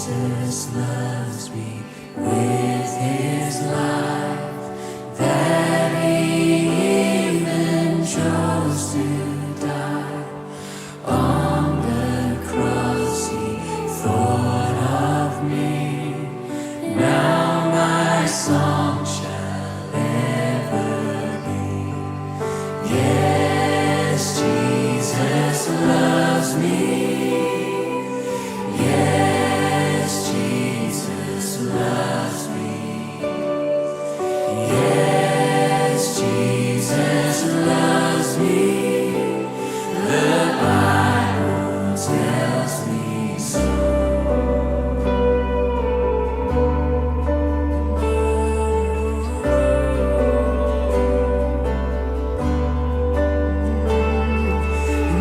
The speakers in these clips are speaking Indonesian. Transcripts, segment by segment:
Jesus loves me with his life, that he even chose to die. On the cross he thought of me. Now my song shall ever be. Yes, Jesus loves me. Yes, Jesus loves me. Yes, Jesus loves me. The Bible tells me so.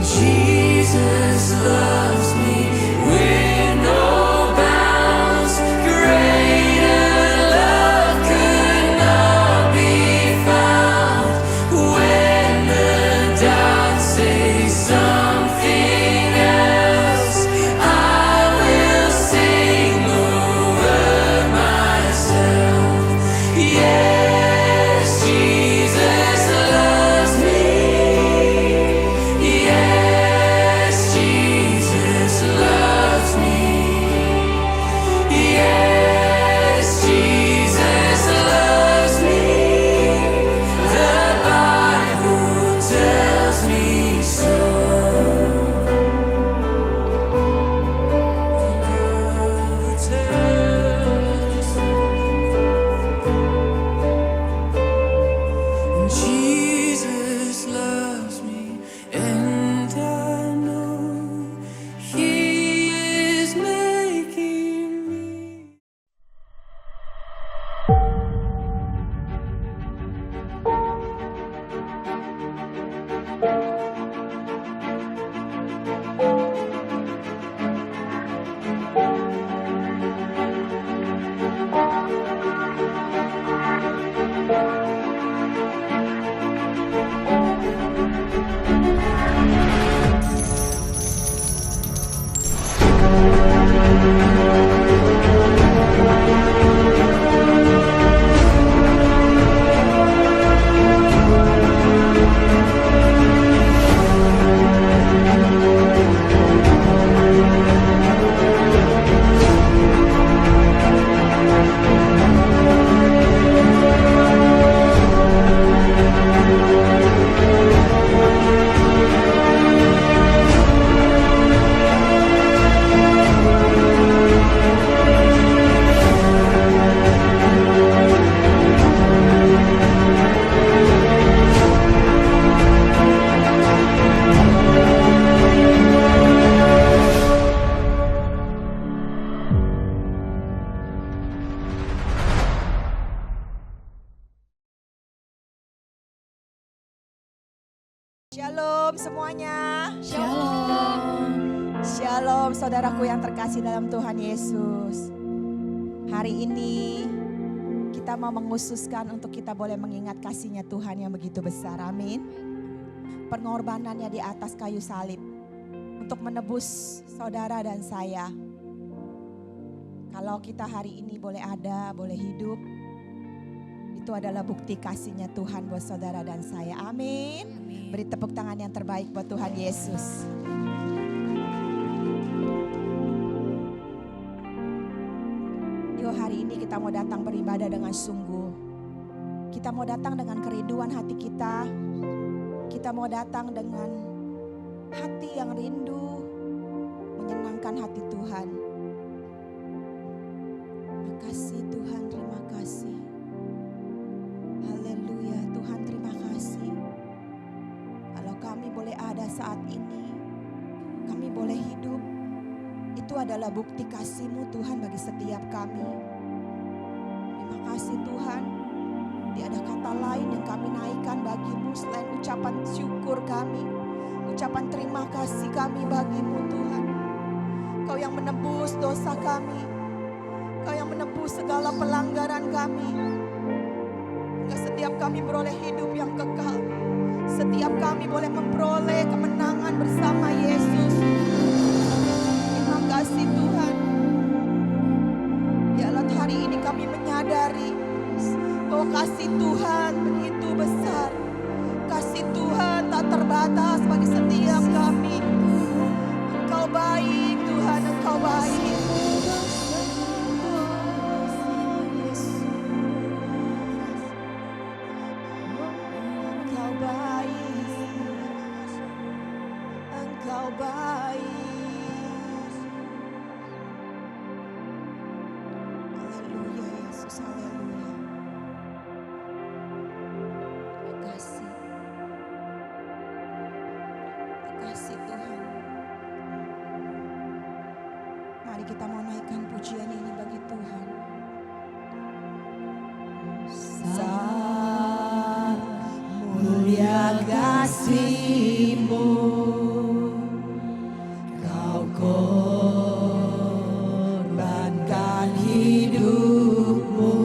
Jesus loves me with no bounds. Greater love could not be found. When the doubts say something else, I will sing over myself. Yes, Jesus loves me. Yes, Jesus loves me. Yes, Jesus loves me. The Bible tells me so. Jesus loves me, and I know he is making me. Shalom semuanya. Shalom. Shalom saudaraku yang terkasih dalam Tuhan Yesus. Hari ini kita mau menghususkan untuk kita boleh mengingat kasih-Nya Tuhan yang begitu besar. Amin. Pengorbanannya di atas kayu salib untuk menebus saudara dan saya. Kalau kita hari ini boleh ada, boleh hidup, itu adalah bukti kasih-Nya Tuhan buat saudara dan saya. Amin. Beri tepuk tangan yang terbaik buat Tuhan Yesus. Yuk hari ini kita mau datang beribadah dengan sungguh. Kita mau datang dengan kerinduan hati kita. Kita mau datang dengan hati yang rindu menyenangkan hati Tuhan. Terima kasih Tuhan, terima kasih. Haleluya, Tuhan terima kasih. Kalau kami boleh ada saat ini, kami boleh hidup, itu adalah bukti kasih-Mu Tuhan bagi setiap kami. Terima kasih Tuhan. Tidak ada kata lain yang kami naikkan bagi-Mu selain ucapan syukur kami, ucapan terima kasih kami bagi-Mu Tuhan. Kau yang menebus dosa kami, Kau yang menebus segala pelanggaran kami. Hingga setiap kami beroleh hidup yang kekal. Setiap kami boleh memperoleh kemenangan bersama Yesus. Terima kasih Tuhan. Kasih Tuhan begitu besar. Kasih Tuhan tak terbatas bagi setiap kami. Engkau baik Tuhan, Engkau baik. Engkau baik. Engkau baik. Haleluya Yesus, haleluya. Terima kasih. Terima kasih Tuhan. Mari kita mau naikkan pujian ini bagi Tuhan. Sang mulia kasih-Mu, Kau korbankan hidup-Mu,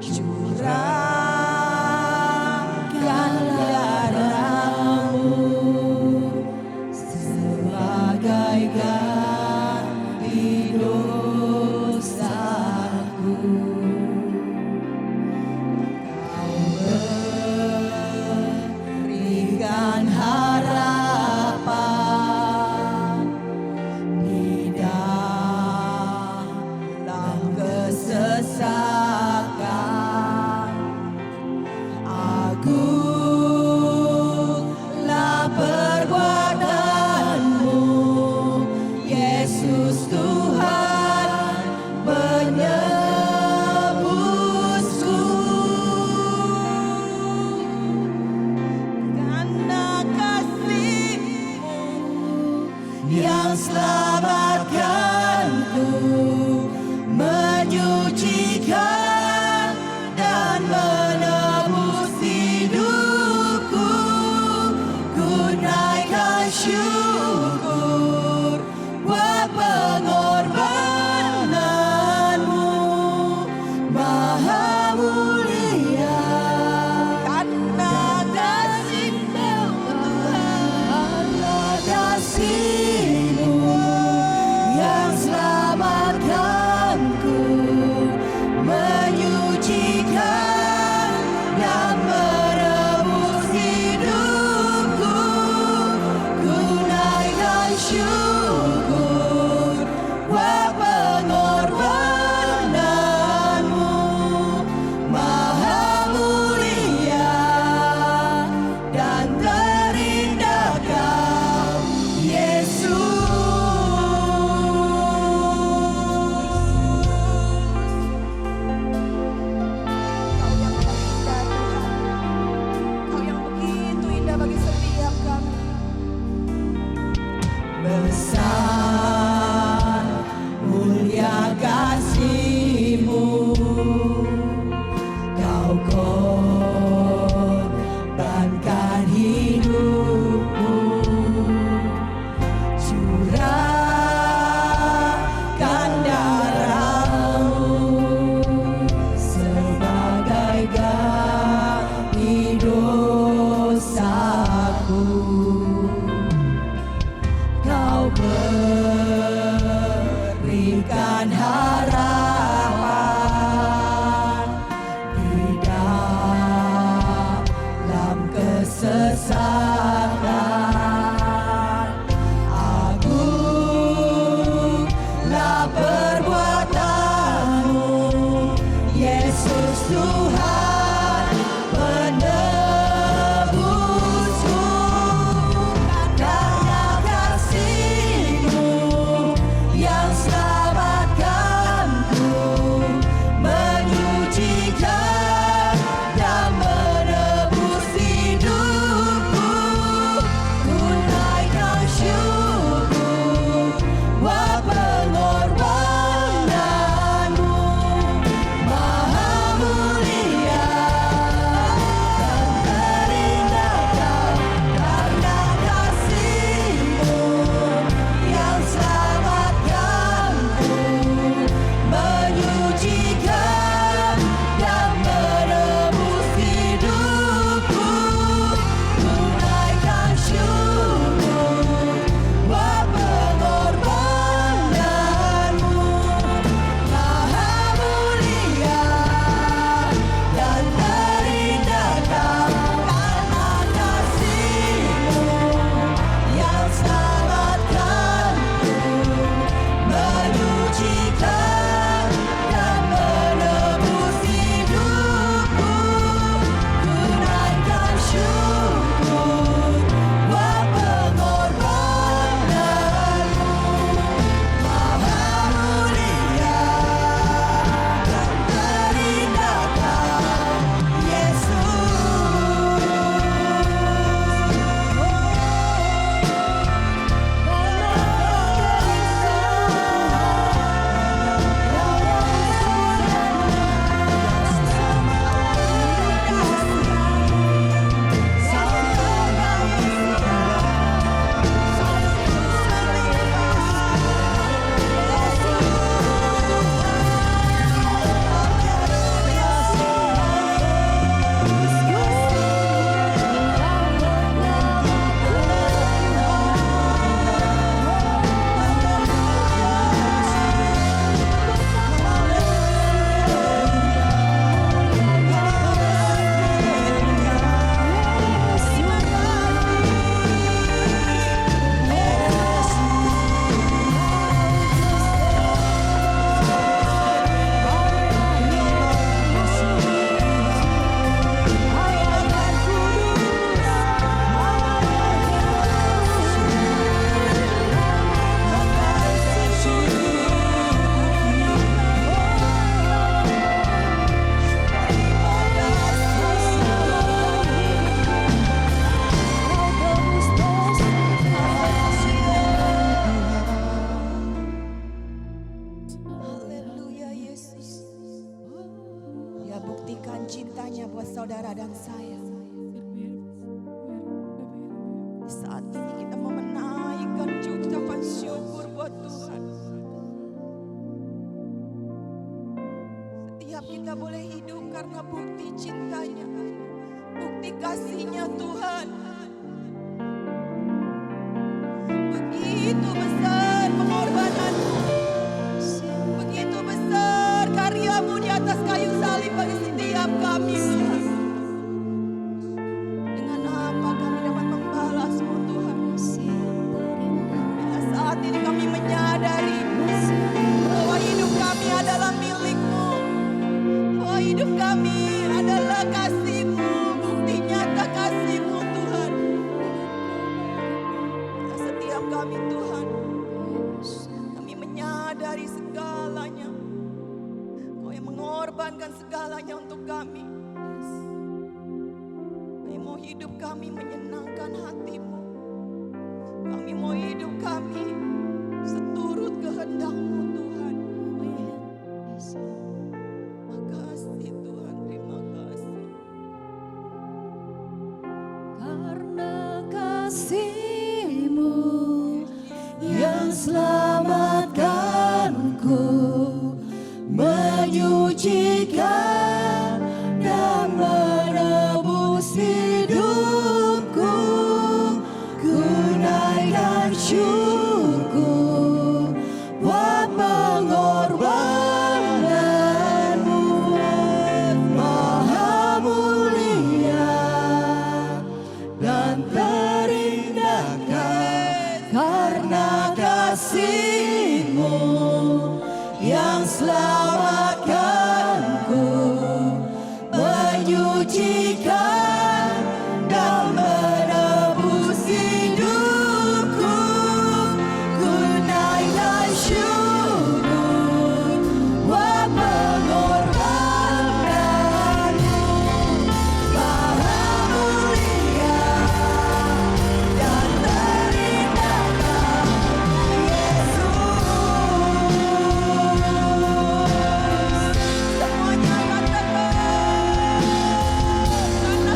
curahkan darah-Mu sebagai ganti dosaku. Kau berikan harapan di dalam kesesakan. Agunglah perbuatan-Mu, Yesus Tuhan penebusku. Karena kasih-Mu yang selamatkanku, menyucikan dan menebus hidupku. Ku naikkan syukur buat pengorbanan-Mu, Maha mulia. Karena kasih-Mu Tuhan, kasih-Mu yang selamatkanku, menyucikan dan menebus hidupku. Ku naikkan syukur buat pengorbanan-Mu, Maha mulia dan terindah Kau, Yesus. Kau yang indah Tuhan, Kau yang begitu indah bagi setiap kami. Besar mulia kasih-Mu, Kau korbankan hidup-Mu, curahkan darah-Mu sebagai ganti dosaku. Kau berikan harapan di dalam cintanya buat saudara dan saya. Saat ini kita mau menaikkan ucapan syukur buat Tuhan. Setiap kita boleh hidup karena bukti cintanya, bukti kasihnya Tuhan. Begitu besar pengorbananmu, begitu besar karyamu di atas kayu salib bagi setiap kami Tuhan. Dengan apa kami dapat membalasmu Tuhan? Bila saat ini kami menyadari bahwa hidup kami adalah milik-Mu, bahwa hidup kami adalah kasih-Mu, bukti nyata kasih-Mu Tuhan. Bila setiap kami Tuhan, kami menyadari segalanya, Kau yang mengorbankan segalanya untuk kami. Kami mau hidup kami menyenangkan hati-Mu. Kami mau hidup kami seturut kehendak-Mu Tuhan. Makasih Tuhan, terima kasih. Karena kasih-Mu yang selamatkanku, menyucikan dan menebus hidupku. Ku naikkan syukur buat pengorbanan-Mu, Maha mulia dan terindahkan. Karena kasih-Mu yang selamatkanku, menyucikan dan menebus hidupku. Ku naikkan syukur buat pengorbanan-Mu, Maha mulia dan terindahkan. Semuanya katakan, karena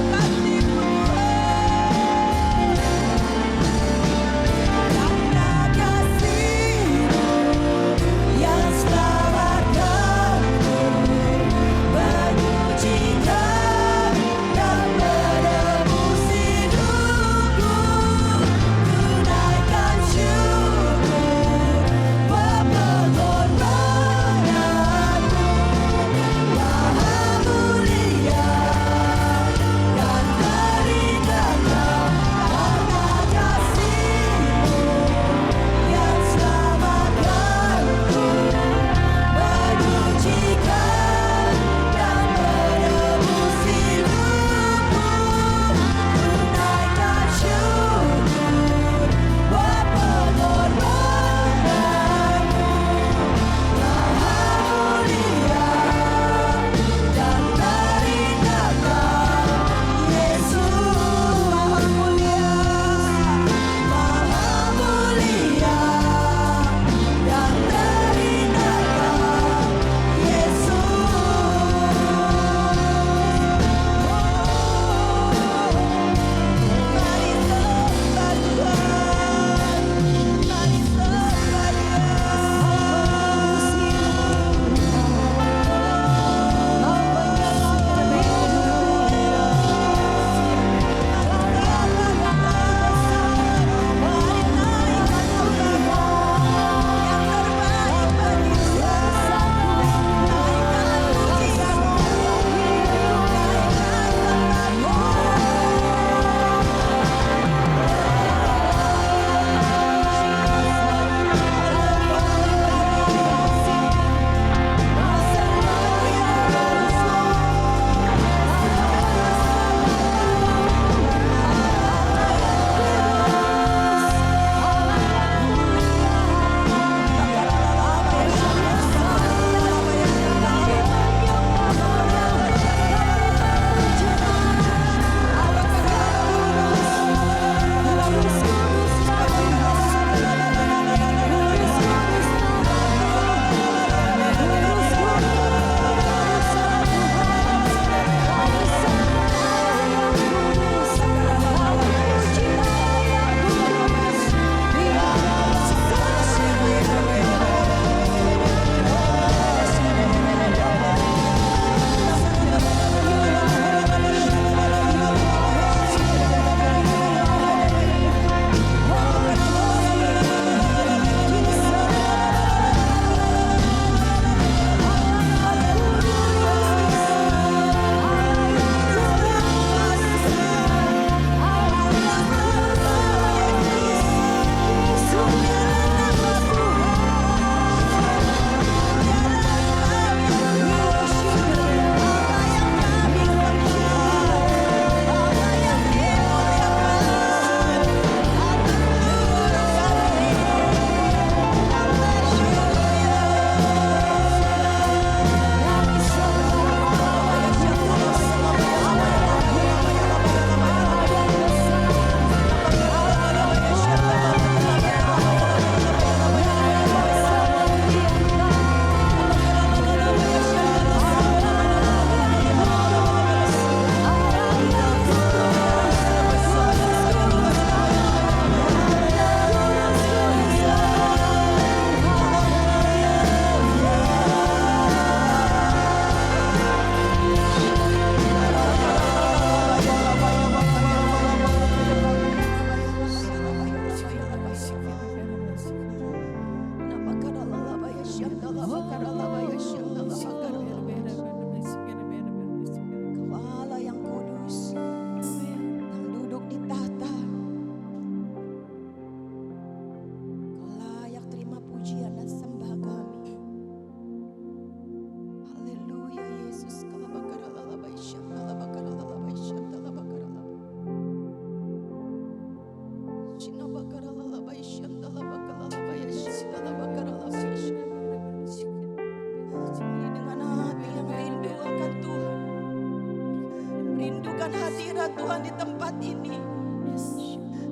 Rindukan hadirat Tuhan di tempat ini.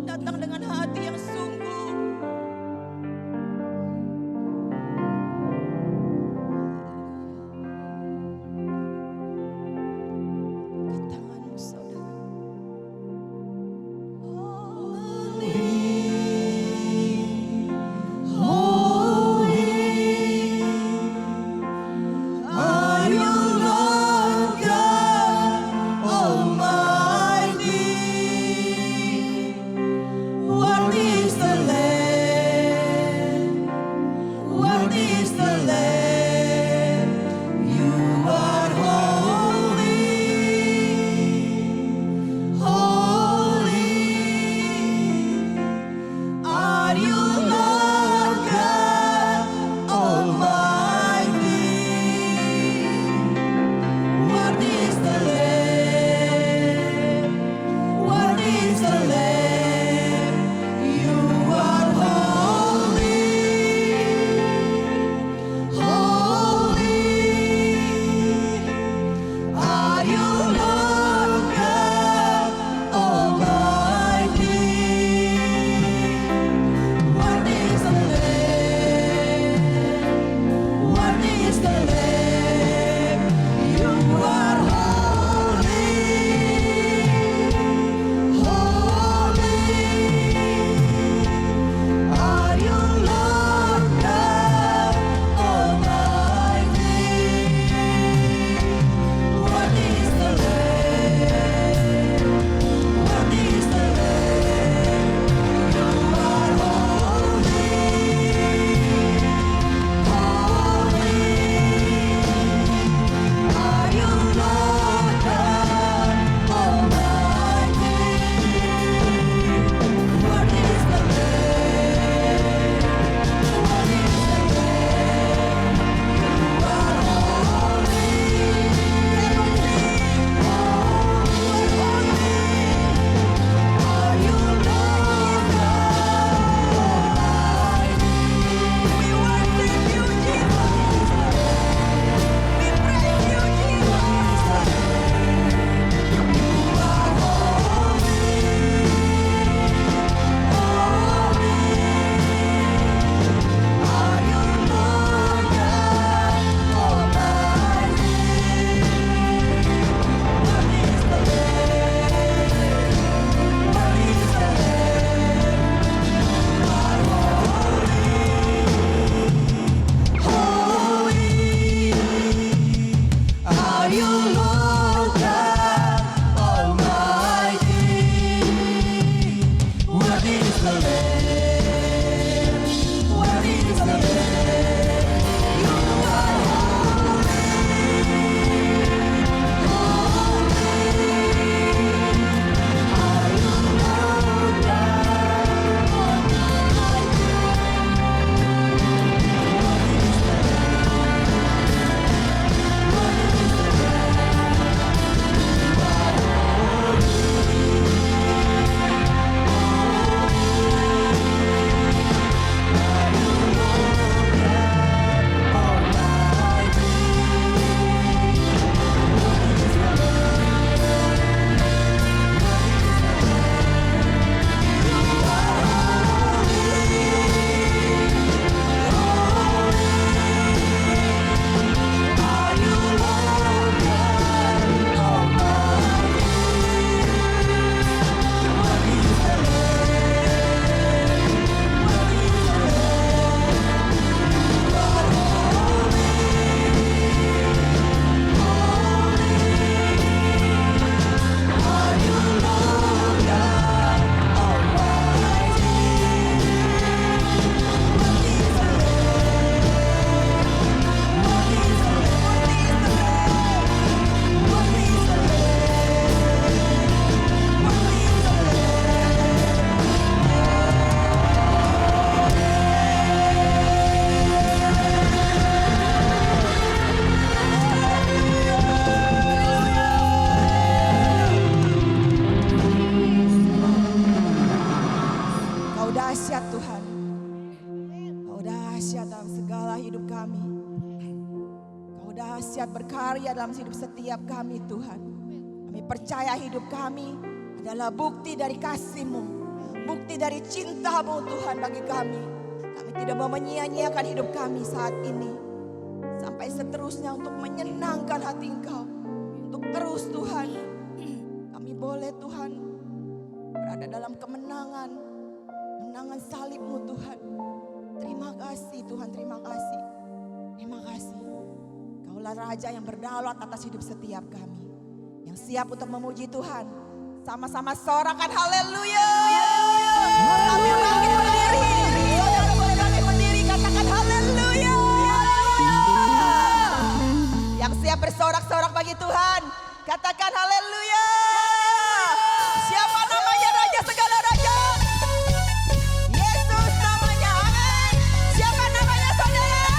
Datang dengan hati yang sungguh. Angkat tanganmu saudara. Are you Lord God Almighty? Worthy is the Lamb. Worthy is the Lamb. You are holy, holy. Are you Lord God Almighty? Worthy is the Lamb. Worthy is the Lamb. You are holy, holy. Are you Lord God Almighty? Worthy is the Lamb. Worthy is the Lamb. You are holy, holy. Are you Lord God Almighty? Worthy is the Lamb. Worthy is the Lamb. You are holy, holy. Are you Lord God Almighty? Worthy is the Lamb. Worthy is the Lamb. You are holy, holy. Are you Lord God Almighty? We worship you, Jesus. We praise you, Jesus. You are holy, holy. Are you Lord God Almighty? Worthy is the Lamb. Worthy is the Lamb. You are holy, holy. Are you Lord God Almighty? Worthy is the Lamb. Worthy is the Lamb. You are holy, holy. Are you Lord God Almighty? Worthy is the Lamb. Worthy is the dahsyat Tuhan. Kau dahsyat dalam segala hidup kami. Kau dahsyat berkarya dalam hidup setiap kami Tuhan. Kami percaya hidup kami adalah bukti dari kasih-Mu, bukti dari cinta-Mu Tuhan bagi kami. Kami tidak mau menyia-nyiakan hidup kami saat ini, sampai seterusnya untuk menyenangkan hati Engkau. Untuk terus Tuhan, kami boleh Tuhan berada dalam kemenangan, menangan salib-Mu Tuhan. Terima kasih Tuhan, terima kasih. Terima kasih. Kaulah Raja yang berdaulat atas hidup setiap kami, yang siap untuk memuji Tuhan. Sama-sama sorakan haleluya. Kami bangkit berdiri. Saudara boleh bangkit berdiri, katakan haleluya. Yang siap bersorak-sorak bagi Tuhan, katakan haleluya. Siapa namanya Raja segala raja? Yesus namanya, amin. Siapa namanya saudara?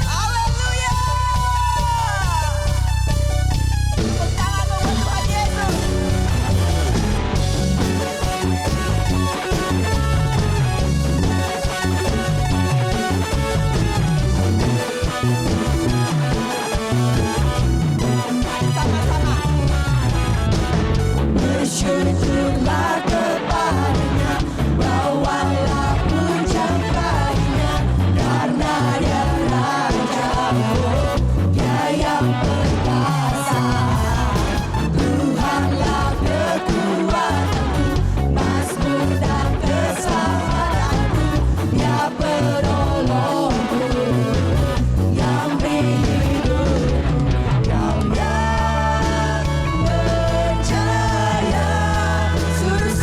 Haleluya. Tepuk tanganmu buat Tuhan Yesus. Sama-sama. Bersyukurlah kepadanya, bawalah pujian baginya, karena Dia Raja, Dia yang perkasa. Tuhanlah kekuatanku, mazmur dan keselamatanku, Dia penolongku, yang beri hidup. Kau yang percaya, seluruh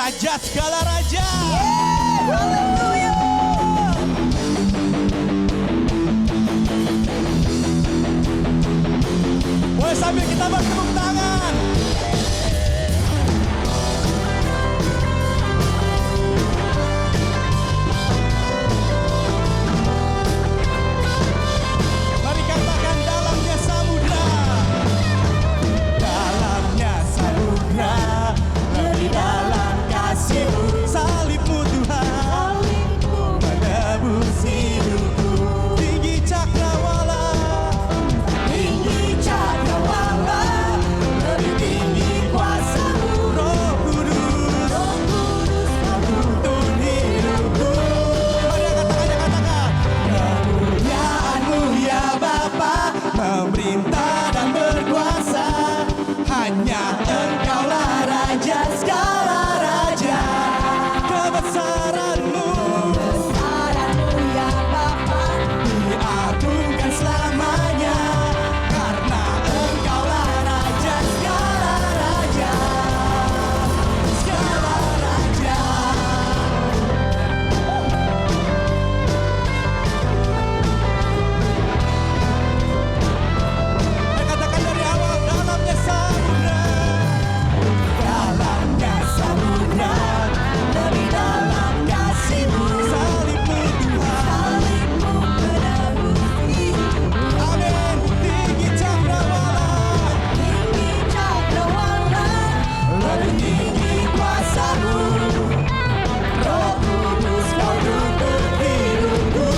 Raja segala raja. Haleluya. Boleh sambil kita bertepuk tangan. Mari katakan dalamnya samudra. Dalamnya samudra, lebih dalam kasih-Mu, salib-Mu Tuhan, menebus hidupku. Tinggi cakrawala, lebih tinggi kuasa-Mu. Roh Kudus, tuntun hidupku. Mari katakan. Kemuliaan-Mu ya Bapa, memerintah dan berkuasa. Hanya Engkaulah Raja segala raja. Kebesaran-Mu Ya Bapa. diagungkan selamanya. Karena Engkaulah Raja segala raja. Segala raja. Saya katakan dari awal, dalamnya samudra. Dalamnya samudra, lebih dalam kasih-Mu, salib-Mu Tuhan, amin. Tinggi cakrawala, lebih tinggi kuasa-Mu. Roh Kudus, Kau tuntun hidupku.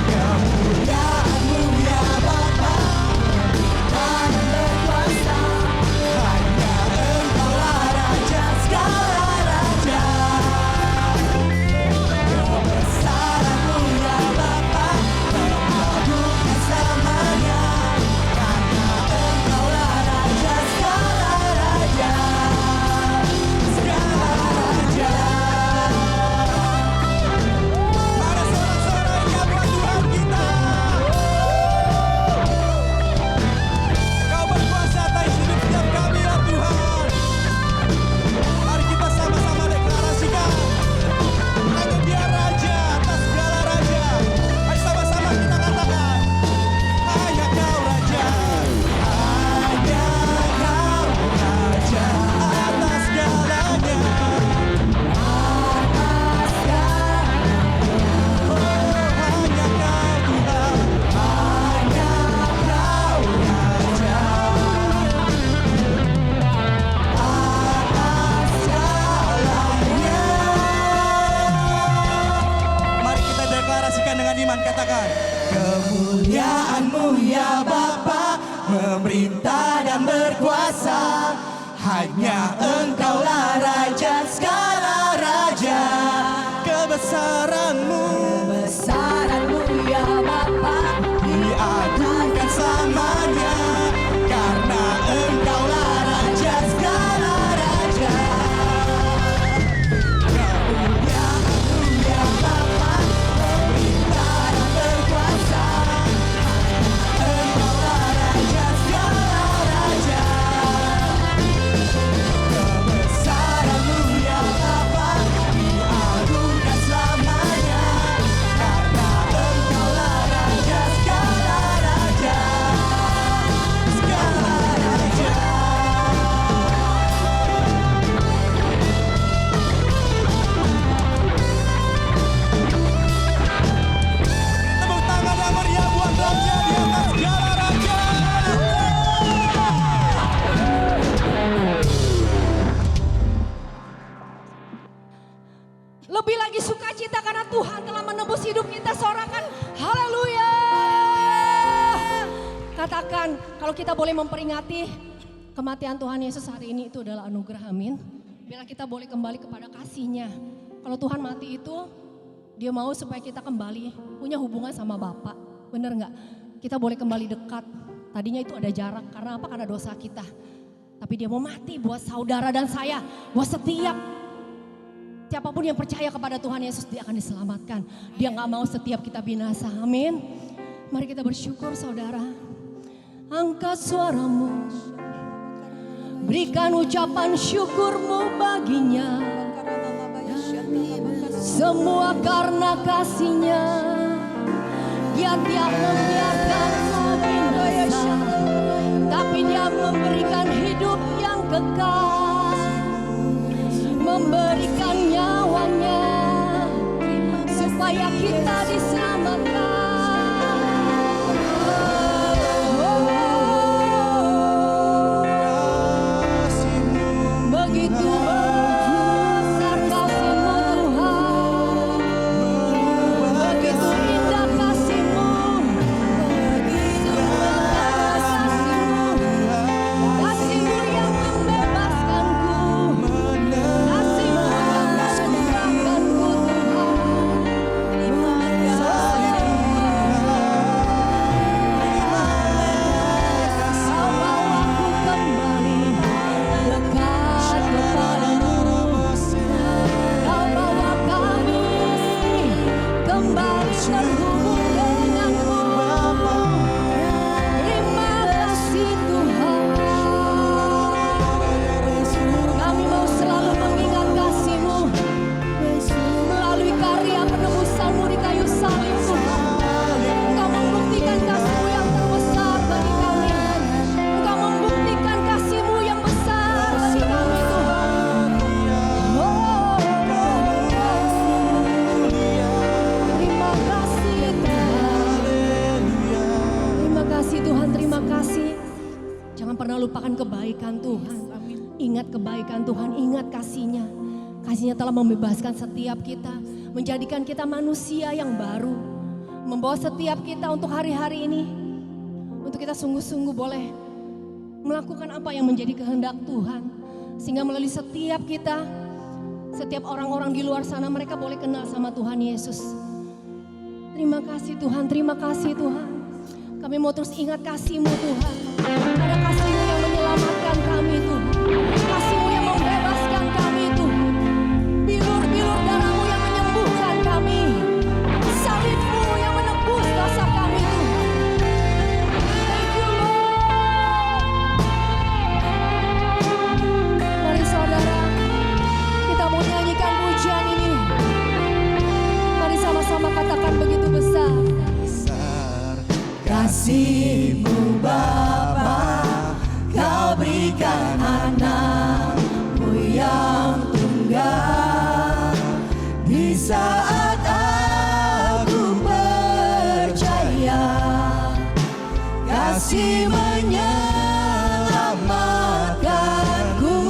Kemuliaan-Mu ya Bapa, dan berkuasa. Hanya Engkaulah Raja segala raja. Kebesaran-Mu ya Bapa, mengagumkan selamanya. Karena Engkaulah Raja segala raja. Segala raja. Mana sorak-sorainya buat Tuhan kita. Kau berkuasa atas hidup setiap kami ya Tuhan. Mari kita sama-sama deklarasikan. Karena Dia Raja atas segala raja. Mari sama-sama kita katakan. Hanya Kau Raja. Hanya Kau Raja atas segalanya. Oh, hanya Kau Tuhan. Hanya Kau Raja. Atas segalanya. Mari kita deklarasikan dengan iman, katakan. Kemuliaan-Mu ya Bapa, memerintah dan berkuasa. Hanya Engkaulah Raja segala raja. Kebesaran-Mu Ya Bapa. diagungkan selamanya. Karena Engkaulah Raja segala raja. Kemuliaan-Mu ya Bapa, memerintah dan berkuasa. Engkaulah Raja segala raja. Kebesaran-Mu ya Bapa, diagungkan selamanya. Karena Engkaulah Raja segala raja. Segala raja. Tepuk tangan yang meriah buat Raja di atas segala raja. Lebih lagi sukacita karena Tuhan telah menebus hidup kita. Sorakan haleluya. Katakan kalau kita boleh memperingati kematian Tuhan Yesus hari ini, itu adalah anugerah, amin. Bila kita boleh kembali kepada kasih-Nya. Kalau Tuhan mati itu, Dia mau supaya kita kembali punya hubungan sama Bapa. Bener gak? Kita boleh kembali dekat. Tadinya itu ada jarak, karena apa? Karena dosa kita. Tapi Dia mau mati buat saudara dan saya, buat setiap siapapun yang percaya kepada Tuhan Yesus, dia akan diselamatkan. Dia gak mau setiap kita binasa, amin. Mari kita bersyukur saudara. Angkat suaramu, Berikan ucapan syukurmu baginya. Semua karena kasih-Nya. Dia tidak membiarkan kau binasa, tapi Dia memberikan hidup yang kekal, memberikan nyawanya supaya kita diselamatkan. Begitu besar kasih-Mu Tuhan, begitu indah kasih-Mu, kasih-Mu yang membebaskanku, kasih-Mu yang menyelamatkanku lupakan kebaikan Tuhan. Ingat kebaikan Tuhan, ingat kasih-Nya. Kasih-Nya telah membebaskan setiap kita, menjadikan kita manusia yang baru. Membawa setiap kita untuk hari-hari ini. Untuk kita sungguh-sungguh boleh melakukan apa yang menjadi kehendak Tuhan. Sehingga melalui setiap kita, setiap orang-orang di luar sana mereka boleh kenal sama Tuhan Yesus. Terima kasih Tuhan, terima kasih Tuhan. Kami mau terus ingat kasih-Mu Tuhan. Ada kasih-Mu yang menyelamatkan kami Tuhan. Kasih-Mu yang membebaskan kami Tuhan. Bilur-bilur darah-Mu yang menyembuhkan kami. Salib-Mu yang menebus dosa kami Tuhan. Thank you Lord. Mari saudara, kita mau nyanyikan pujian ini. Mari sama-sama katakan begitu besar. Kasih-Mu Bapa, Kau berikan anak-Mu yang tunggal. Di saat aku percaya, kasih menyelamatkanku,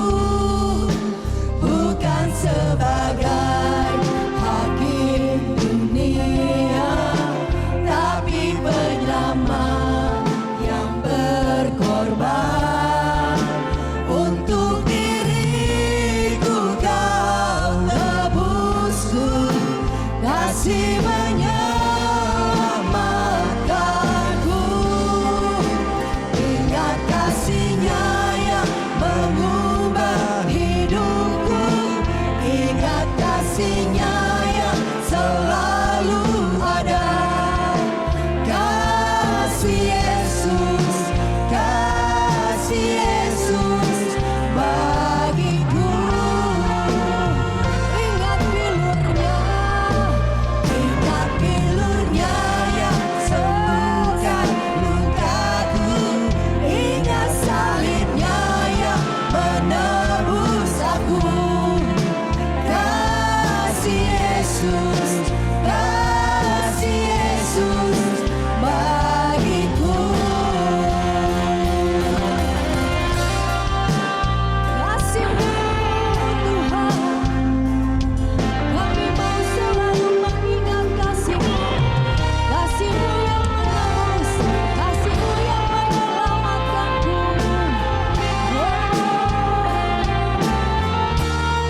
bukan sebagai hakim dunia, tapi penyelamat yang berkorban. Untuk diriku Kau tebusku, kasih menyelamatkanku. Ingat kasih-Nya yang mengubah hidupku, ingat kasih-Nya yang selalu ada. Kasih Yesus bagiku. Ingat bilur-Nya yang sembuhkan lukaku. Ingat salib-Nya yang menebus aku. Kasih Yesus bagiku. kasih-Mu Tuhan. Kami mau selalu mengingat kasih-Mu. Kasih-Mu yang menebus, kasih-Mu yang menyelamatkanku.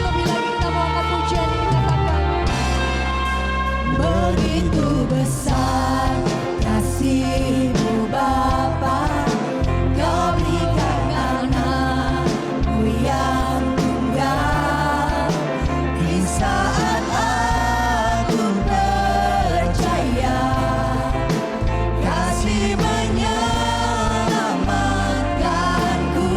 Lebih lagi kita mau angkat pujian ini, katakan. Begitu besar kasih-Mu Bapa, Kau berikan anak-Mu yang tunggal. Di saat aku percaya, kasih menyelamatkanku,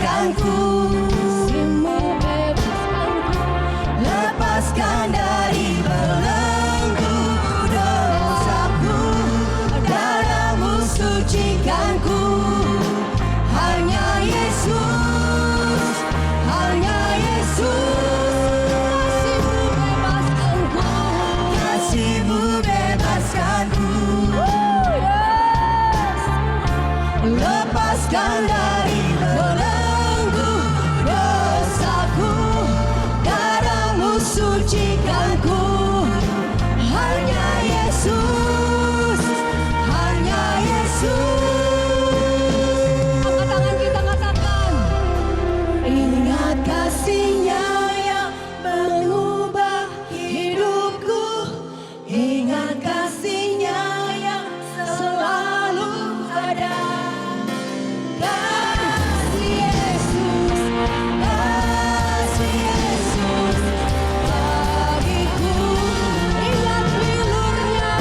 sucikanku, Kasih-Mu bebaskanku, lepaskan dari belenggu dosaku, darah-Mu sucikanku. Hanya Yesus, hanya Yesus. Kasih-Mu bebaskanku, Kasih-Mu bebaskanku, lepaskan dari belenggu dosaku, darah-Mu sucikanku. Hanya Yesus, hanya Yesus. angkat tangan kita katakan. Ingat kasih-Nya yang mengubah hidupku, ingat kasih-Nya yang selalu ada. Kasih Yesus, kasih Yesus bagiku. Ingat bilurnya,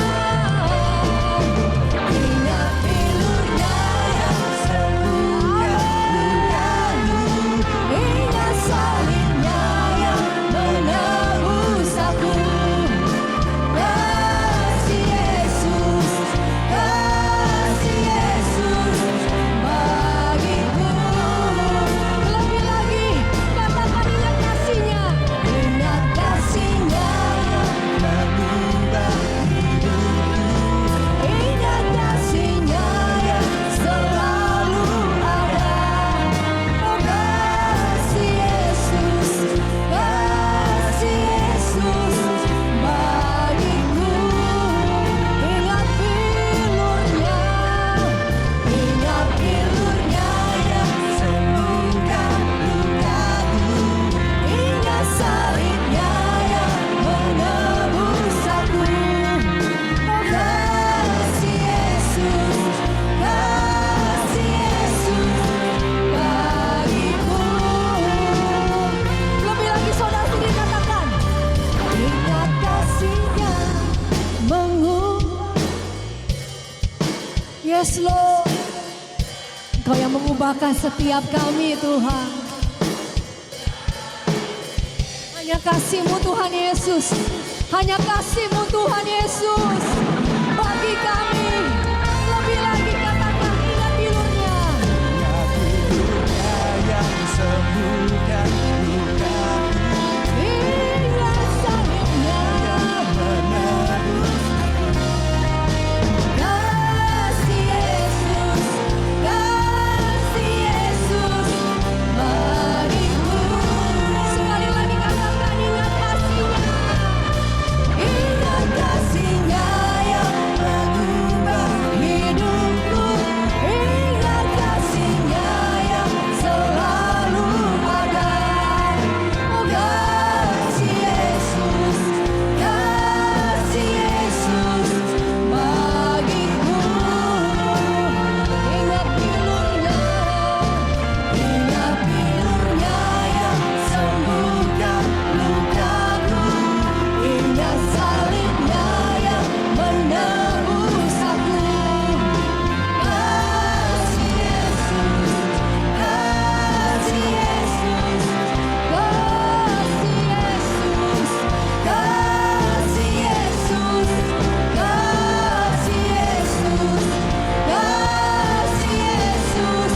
Ingat bilurnya yang sembuhkan lukaku, ingat salibnya yang menebus aku. Kasih Yesus, kasih Yesus bagiku. lebih lagi katakan ingat kasih-Nya. Ingat kasih-Nya yang mengubah hidupku, ingat kasih-Nya yang selalu ada. Oh kasih Yesus, kasih Yesus bagiku. Ingat bilurnya, Ingat bilurnya yang sembuhkan lukaku, ingat salibnya yang menebus aku. Oh kasih Yesus, kasih Yesus bagiku. lebih lagi saudara sendiri katakan. Ingat kasih-Nya mengubah. Yes Lord, Engkau yang mengubahkan setiap kami Tuhan. Hanya kasih-Mu Tuhan Yesus, hanya kasih-Mu Tuhan Yesus bagi kami. Lebih lagi katakan ingat bilurnya. Ingat bilurnya yang sembuhkan lukaku, Ingat salibnya, menebus. Kasih Yesus, kasih Yesus bagiku. sekali lagi katakan ingat kasih-Nya. Ingat kasih-Nya yang mengubah hidupku, ingat kasih-Nya yang selalu ada. Oh kasih Yesus, kasih Yesus bagiku. Ingat bilurnya, Ingat bilurnya yang sembuhkan lukaku, ingat salibnya yang menebus aku. Kasih Yesus, kasih Yesus, kasih Yesus, kasih Yesus, kasih Yesus, kasih Yesus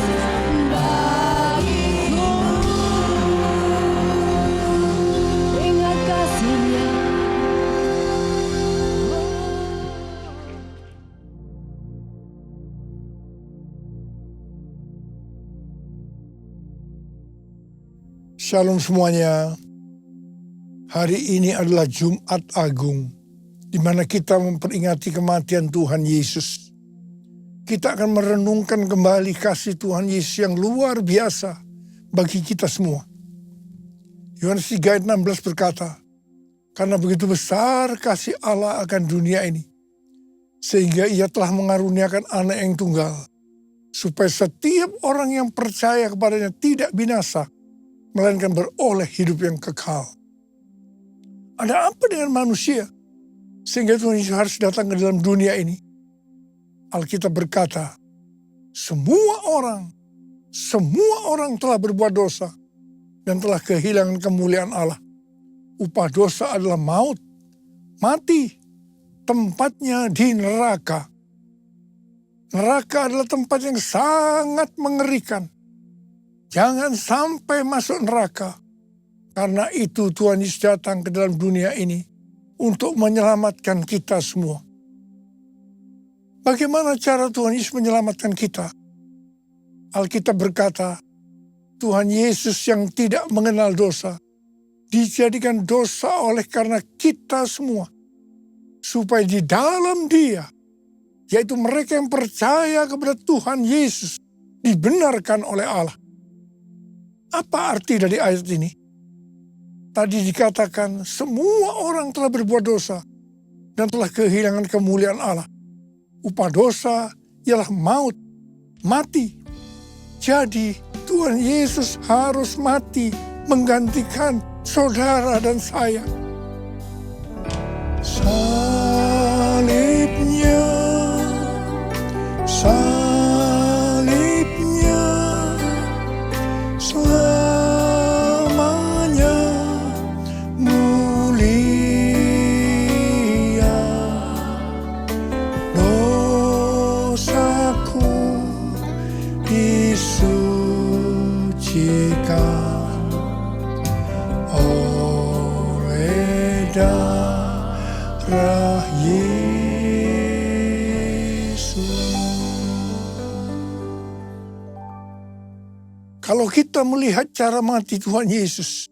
bagiku. ingat kasih-Nya. Shalom semuanya. Hari ini adalah Jumat Agung, di mana kita memperingati kematian Tuhan Yesus. Kita akan merenungkan kembali kasih Tuhan Yesus yang luar biasa bagi kita semua. Yohanes 3 ayat 16 berkata, karena begitu besar kasih Allah akan dunia ini, sehingga Ia telah mengaruniakan anak yang tunggal, supaya setiap orang yang percaya kepadanya tidak binasa, melainkan beroleh hidup yang kekal. Ada apa dengan manusia sehingga Tuhan Yesus harus datang ke dalam dunia ini? Alkitab berkata, semua orang semua orang telah berbuat dosa dan telah kehilangan kemuliaan Allah. Upah dosa adalah maut, mati, tempatnya di neraka. Neraka adalah tempat yang sangat mengerikan. Jangan sampai masuk neraka. Karena itu Tuhan Yesus datang ke dalam dunia ini untuk menyelamatkan kita semua. Bagaimana cara Tuhan Yesus menyelamatkan kita? Alkitab berkata, Tuhan Yesus yang tidak mengenal dosa, dijadikan dosa oleh karena kita semua. Supaya di dalam Dia, yaitu mereka yang percaya kepada Tuhan Yesus, dibenarkan oleh Allah. Apa arti dari ayat ini? Tadi dikatakan semua orang telah berbuat dosa dan telah kehilangan kemuliaan Allah. Upah dosa ialah maut, mati. Jadi Tuhan Yesus harus mati menggantikan saudara dan saya. Salibnya, selamanya mulia. Dosaku disucikan oleh darah Yesus. Kalau kita melihat cara mati Tuhan Yesus,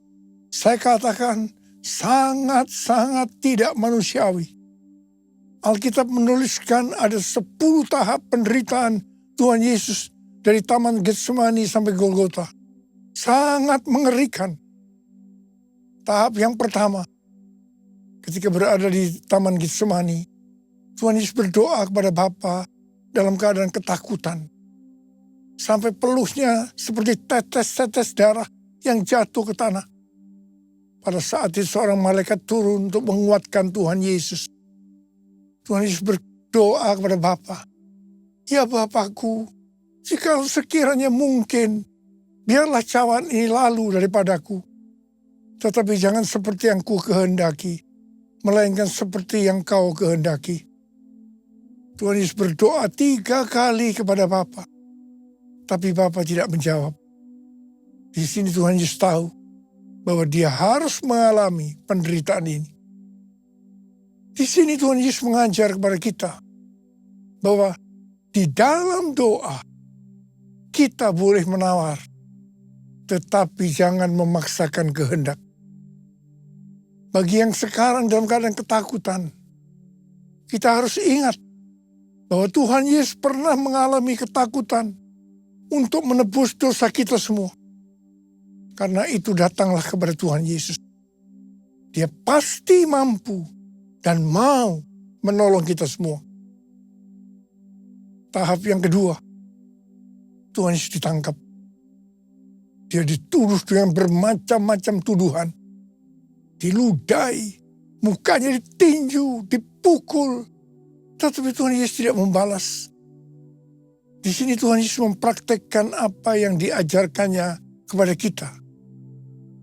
saya katakan sangat-sangat tidak manusiawi. Alkitab menuliskan ada 10 tahap penderitaan Tuhan Yesus dari Taman Getsemani sampai Golgota. Sangat mengerikan. Tahap yang pertama, ketika berada di Taman Getsemani, Tuhan Yesus berdoa kepada Bapa dalam keadaan ketakutan. Sampai peluhnya seperti tetes-tetes darah yang jatuh ke tanah. Pada saat itu seorang malaikat turun untuk menguatkan Tuhan Yesus. Tuhan Yesus berdoa kepada Bapa, "Ya Bapakku, jika sekiranya mungkin, biarlah cawan ini lalu daripadaku. Tetapi jangan seperti yang ku kehendaki, melainkan seperti yang kau kehendaki." Tuhan Yesus berdoa 3 kali kepada Bapa. Tapi Bapa tidak menjawab. Di sini Tuhan Yesus tahu bahwa dia harus mengalami penderitaan ini. Di sini Tuhan Yesus mengajar kepada kita bahwa di dalam doa kita boleh menawar, tetapi jangan memaksakan kehendak. Bagi yang sekarang dalam keadaan ketakutan, kita harus ingat bahwa Tuhan Yesus pernah mengalami ketakutan untuk menebus dosa kita semua. Karena itu datanglah kepada Tuhan Yesus. Dia pasti mampu dan mau menolong kita semua. Tahap yang kedua, Tuhan Yesus ditangkap. Dia dituduh dengan bermacam-macam tuduhan. Diludahi, mukanya ditinju, dipukul. Tetapi Tuhan Yesus tidak membalas. Di sini Tuhan Yesus mempraktekkan apa yang diajarkannya kepada kita.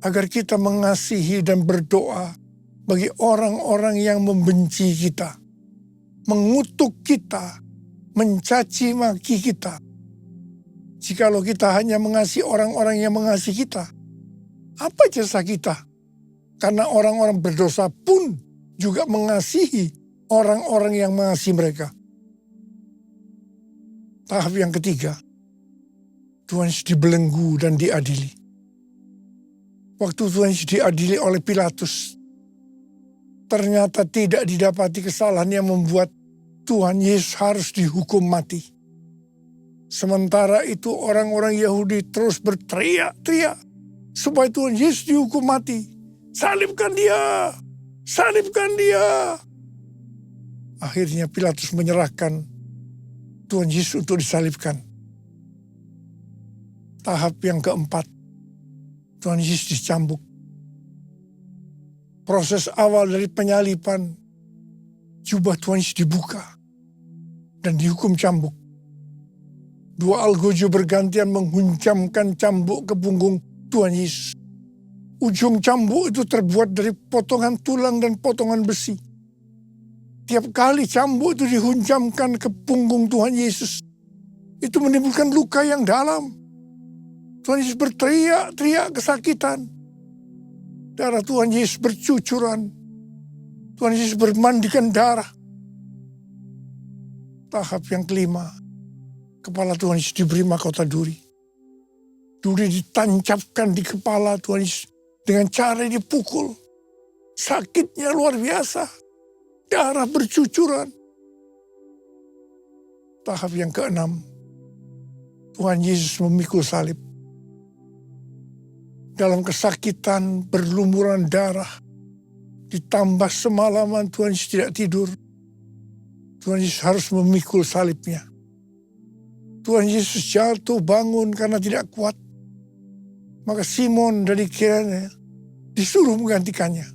Agar kita mengasihi dan berdoa bagi orang-orang yang membenci kita. Mengutuk kita, mencaci maki kita. Jikalau kita hanya mengasihi orang-orang yang mengasihi kita, apa jasa kita? Karena orang-orang berdosa pun juga mengasihi orang-orang yang mengasihi mereka. Tahap yang ketiga, Tuhan Yesus dibelenggu dan diadili. Waktu Tuhan Yesus diadili oleh Pilatus, ternyata tidak didapati kesalahan yang membuat Tuhan Yesus harus dihukum mati. Sementara itu orang-orang Yahudi terus berteriak-teriak supaya Tuhan Yesus dihukum mati. Salibkan dia! Salibkan dia! Akhirnya Pilatus menyerahkan Tuhan Yesus untuk disalibkan. Tahap yang keempat, Tuhan Yesus dicambuk. Proses awal dari penyaliban, jubah Tuhan Yesus dibuka dan dihukum cambuk. Dua algojo bergantian menghunjamkan cambuk ke punggung Tuhan Yesus. Ujung cambuk itu terbuat dari potongan tulang dan potongan besi. Tiap kali cambuk itu dihunjamkan ke punggung Tuhan Yesus, itu menimbulkan luka yang dalam. Tuhan Yesus berteriak-teriak kesakitan. Darah Tuhan Yesus bercucuran. Tuhan Yesus bermandikan darah. Tahap yang kelima, kepala Tuhan Yesus diberi mahkota duri. Duri ditancapkan di kepala Tuhan Yesus dengan cara dipukul. Sakitnya luar biasa. Darah bercucuran. Tahap yang keenam, Tuhan Yesus memikul salib. Dalam kesakitan, berlumuran darah, ditambah semalaman Tuhan Yesus tidak tidur. Tuhan Yesus harus memikul salibnya. Tuhan Yesus jatuh bangun karena tidak kuat. Maka Simon dari Kirene disuruh menggantikannya.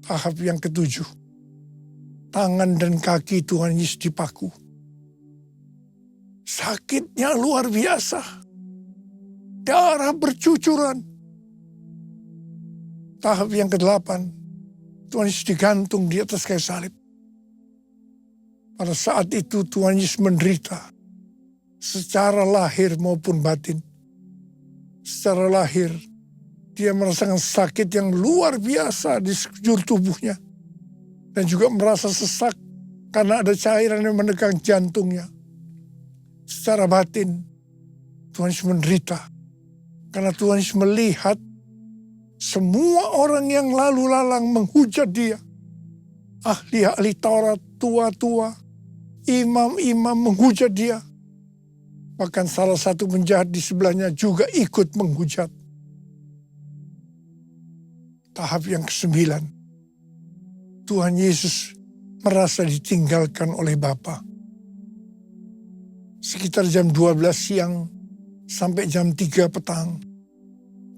Tahap yang ketujuh, tangan dan kaki Tuhan Yesus dipaku. Sakitnya luar biasa. Darah bercucuran. Tahap yang kedelapan, Tuhan Yesus digantung di atas kayu salib. Pada saat itu Tuhan Yesus menderita secara lahir maupun batin. Secara lahir, dia merasakan sakit yang luar biasa di sekujur tubuhnya. Dan juga merasa sesak karena ada cairan yang menegang jantungnya. Secara batin, Tuhan Yesus menderita. Karena Tuhan Yesus melihat semua orang yang lalu lalang menghujat dia. Ahli-ahli Taurat, tua-tua, imam-imam menghujat dia. Bahkan salah satu penjahat di sebelahnya juga ikut menghujat. Tahap yang ke-9, Tuhan Yesus merasa ditinggalkan oleh Bapa. Sekitar jam 12 siang sampai jam 3 petang,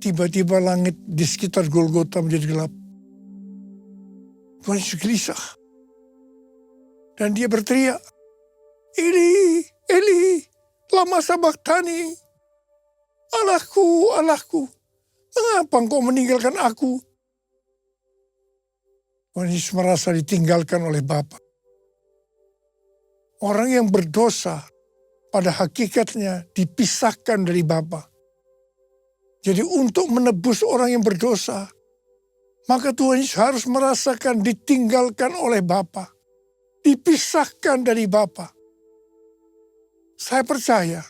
tiba-tiba langit di sekitar Golgota menjadi gelap. Tuhan Yesus gelisah. Dan dia berteriak, Eli, Eli, lama sabachthani. Allahku, Allahku, mengapa engkau meninggalkan aku? Tuhan Yesus merasa ditinggalkan oleh Bapa. Orang yang berdosa pada hakikatnya dipisahkan dari Bapa. Jadi untuk menebus orang yang berdosa, maka Tuhan Yesus harus merasakan ditinggalkan oleh Bapa. Dipisahkan dari Bapa. Saya percaya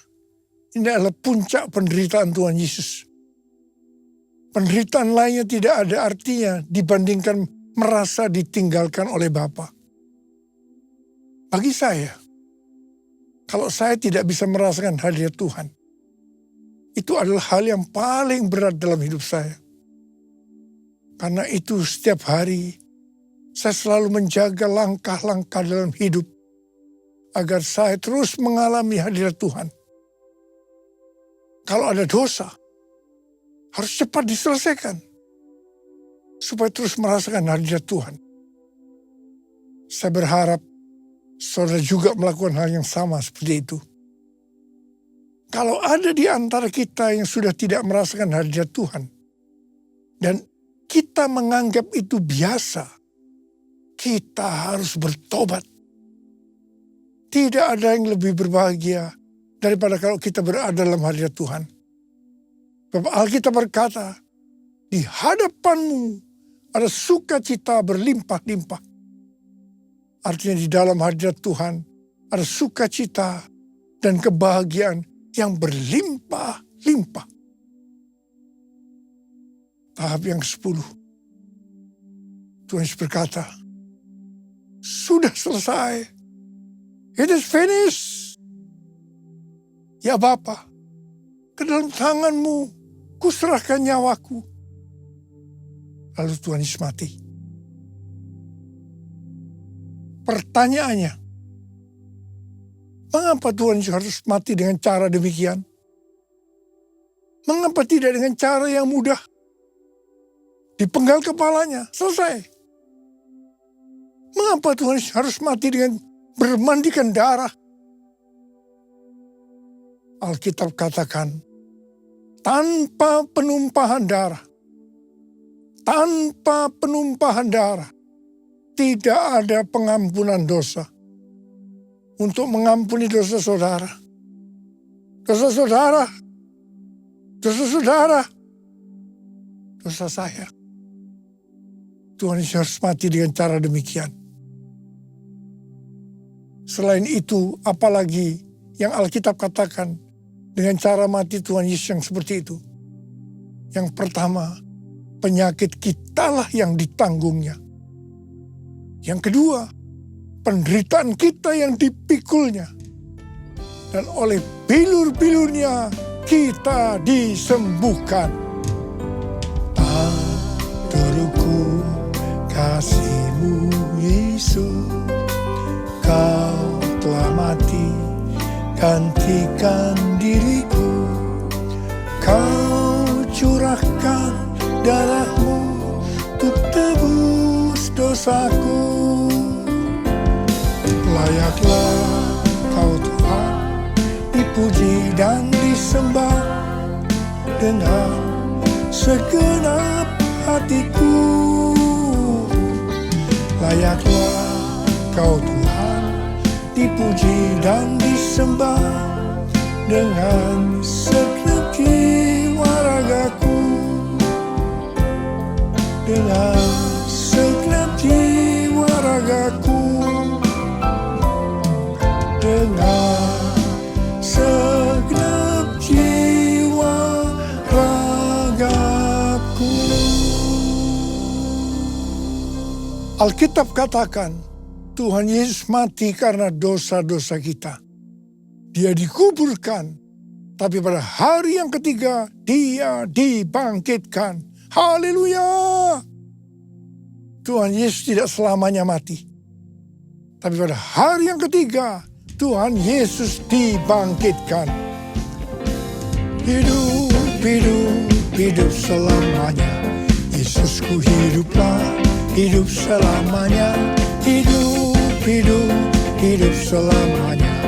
ini adalah puncak penderitaan Tuhan Yesus. Penderitaan lainnya tidak ada artinya dibandingkan merasa ditinggalkan oleh Bapa. Bagi saya, kalau saya tidak bisa merasakan hadirat Tuhan, itu adalah hal yang paling berat dalam hidup saya. Karena itu setiap hari saya selalu menjaga langkah-langkah dalam hidup agar saya terus mengalami hadirat Tuhan. Kalau ada dosa, harus cepat diselesaikan supaya terus merasakan hadirat Tuhan. Saya berharap saudara juga melakukan hal yang sama seperti itu. Kalau ada di antara kita yang sudah tidak merasakan hadirat Tuhan, dan kita menganggap itu biasa, kita harus bertobat. Tidak ada yang lebih berbahagia daripada kalau kita berada dalam hadirat Tuhan. Sebab Alkitab berkata, di hadapanmu ada sukacita berlimpah-limpah. Artinya di dalam hadirat Tuhan ada sukacita dan kebahagiaan yang berlimpah-limpah. Tahap yang ke-10. Tuhan Yesus berkata, sudah selesai. It is finished. Ya Bapa, ke dalam tanganmu kuserahkan nyawaku. Lalu Tuhan Yesus mati. Pertanyaannya, mengapa Tuhan Yesus harus mati dengan cara demikian? Mengapa tidak dengan cara yang mudah? Dipenggal kepalanya, selesai. Mengapa Tuhan Yesus harus mati dengan bermandikan darah? Alkitab katakan, tanpa penumpahan darah, tidak ada pengampunan dosa. Untuk mengampuni dosa saudara, dosa saya, Tuhan Yesus harus mati dengan cara demikian. Selain itu, apalagi yang Alkitab katakan dengan cara mati Tuhan Yesus yang seperti itu. Yang pertama, penyakit kitalah yang ditanggungnya. Yang kedua, penderitaan kita yang dipikulnya. Dan oleh bilur-bilurnya kita disembuhkan. Turutku kasih-Mu Yesus, Kau telah mati gantikan diriku. Kau curahkan darah-Mu untuk tebus dosaku. Layaklah Kau Tuhan dipuji dan disembah dengan segenap hatiku. Layaklah Kau Tuhan dipuji dan disembah dengan segenap jiwa ragaku. Dengan segenap jiwa ragaku. Dengan segenap jiwa ragaku. Alkitab katakan, Tuhan Yesus mati karena dosa-dosa kita. Dia dikuburkan, tapi pada hari yang ketiga Dia dibangkitkan. Haleluya! Tuhan Yesus tidak selamanya mati. Tapi pada hari yang ketiga Tuhan Yesus dibangkitkan. Hidup, hidup, hidup selamanya. Yesusku hiduplah, hidup selamanya. Hidup, hidup, hidup selamanya.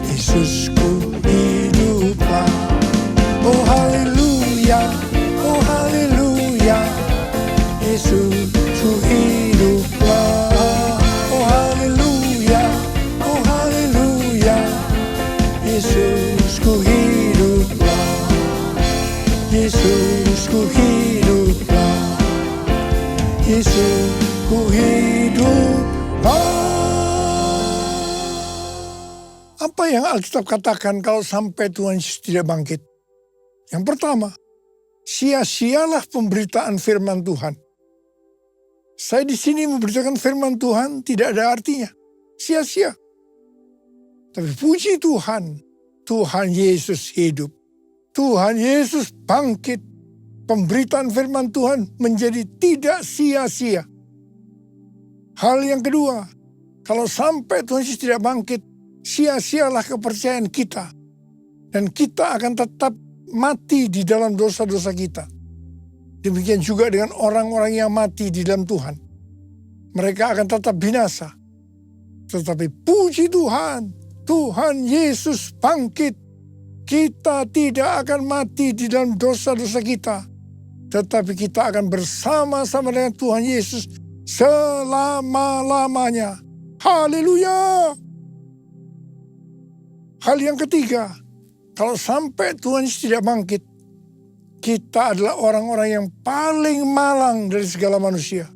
Yesusku hiduplah. Oh haleluya, oh haleluya. Yesusku hiduplah. Oh haleluya, oh haleluya. Yesusku hiduplah. Yesusku hiduplah. Yesusku hiduplah. Apa yang Alkitab katakan kalau sampai Tuhan Yesus tidak bangkit? Yang pertama, sia-sialah pemberitaan firman Tuhan. Saya di sini memberitakan firman Tuhan tidak ada artinya. Sia-sia. Tapi puji Tuhan, Tuhan Yesus hidup. Tuhan Yesus bangkit. Pemberitaan firman Tuhan menjadi tidak sia-sia. Hal yang kedua, kalau sampai Tuhan Yesus tidak bangkit, sia-sialah kepercayaan kita. Dan kita akan tetap mati di dalam dosa-dosa kita. Demikian juga dengan orang-orang yang mati di dalam Tuhan. Mereka akan tetap binasa. Tetapi puji Tuhan, Tuhan Yesus bangkit. Kita tidak akan mati di dalam dosa-dosa kita. Tetapi kita akan bersama-sama dengan Tuhan Yesus selama-lamanya. Haleluya! Hal yang ketiga, kalau sampai Tuhan Yesus tidak bangkit, kita adalah orang-orang yang paling malang dari segala manusia.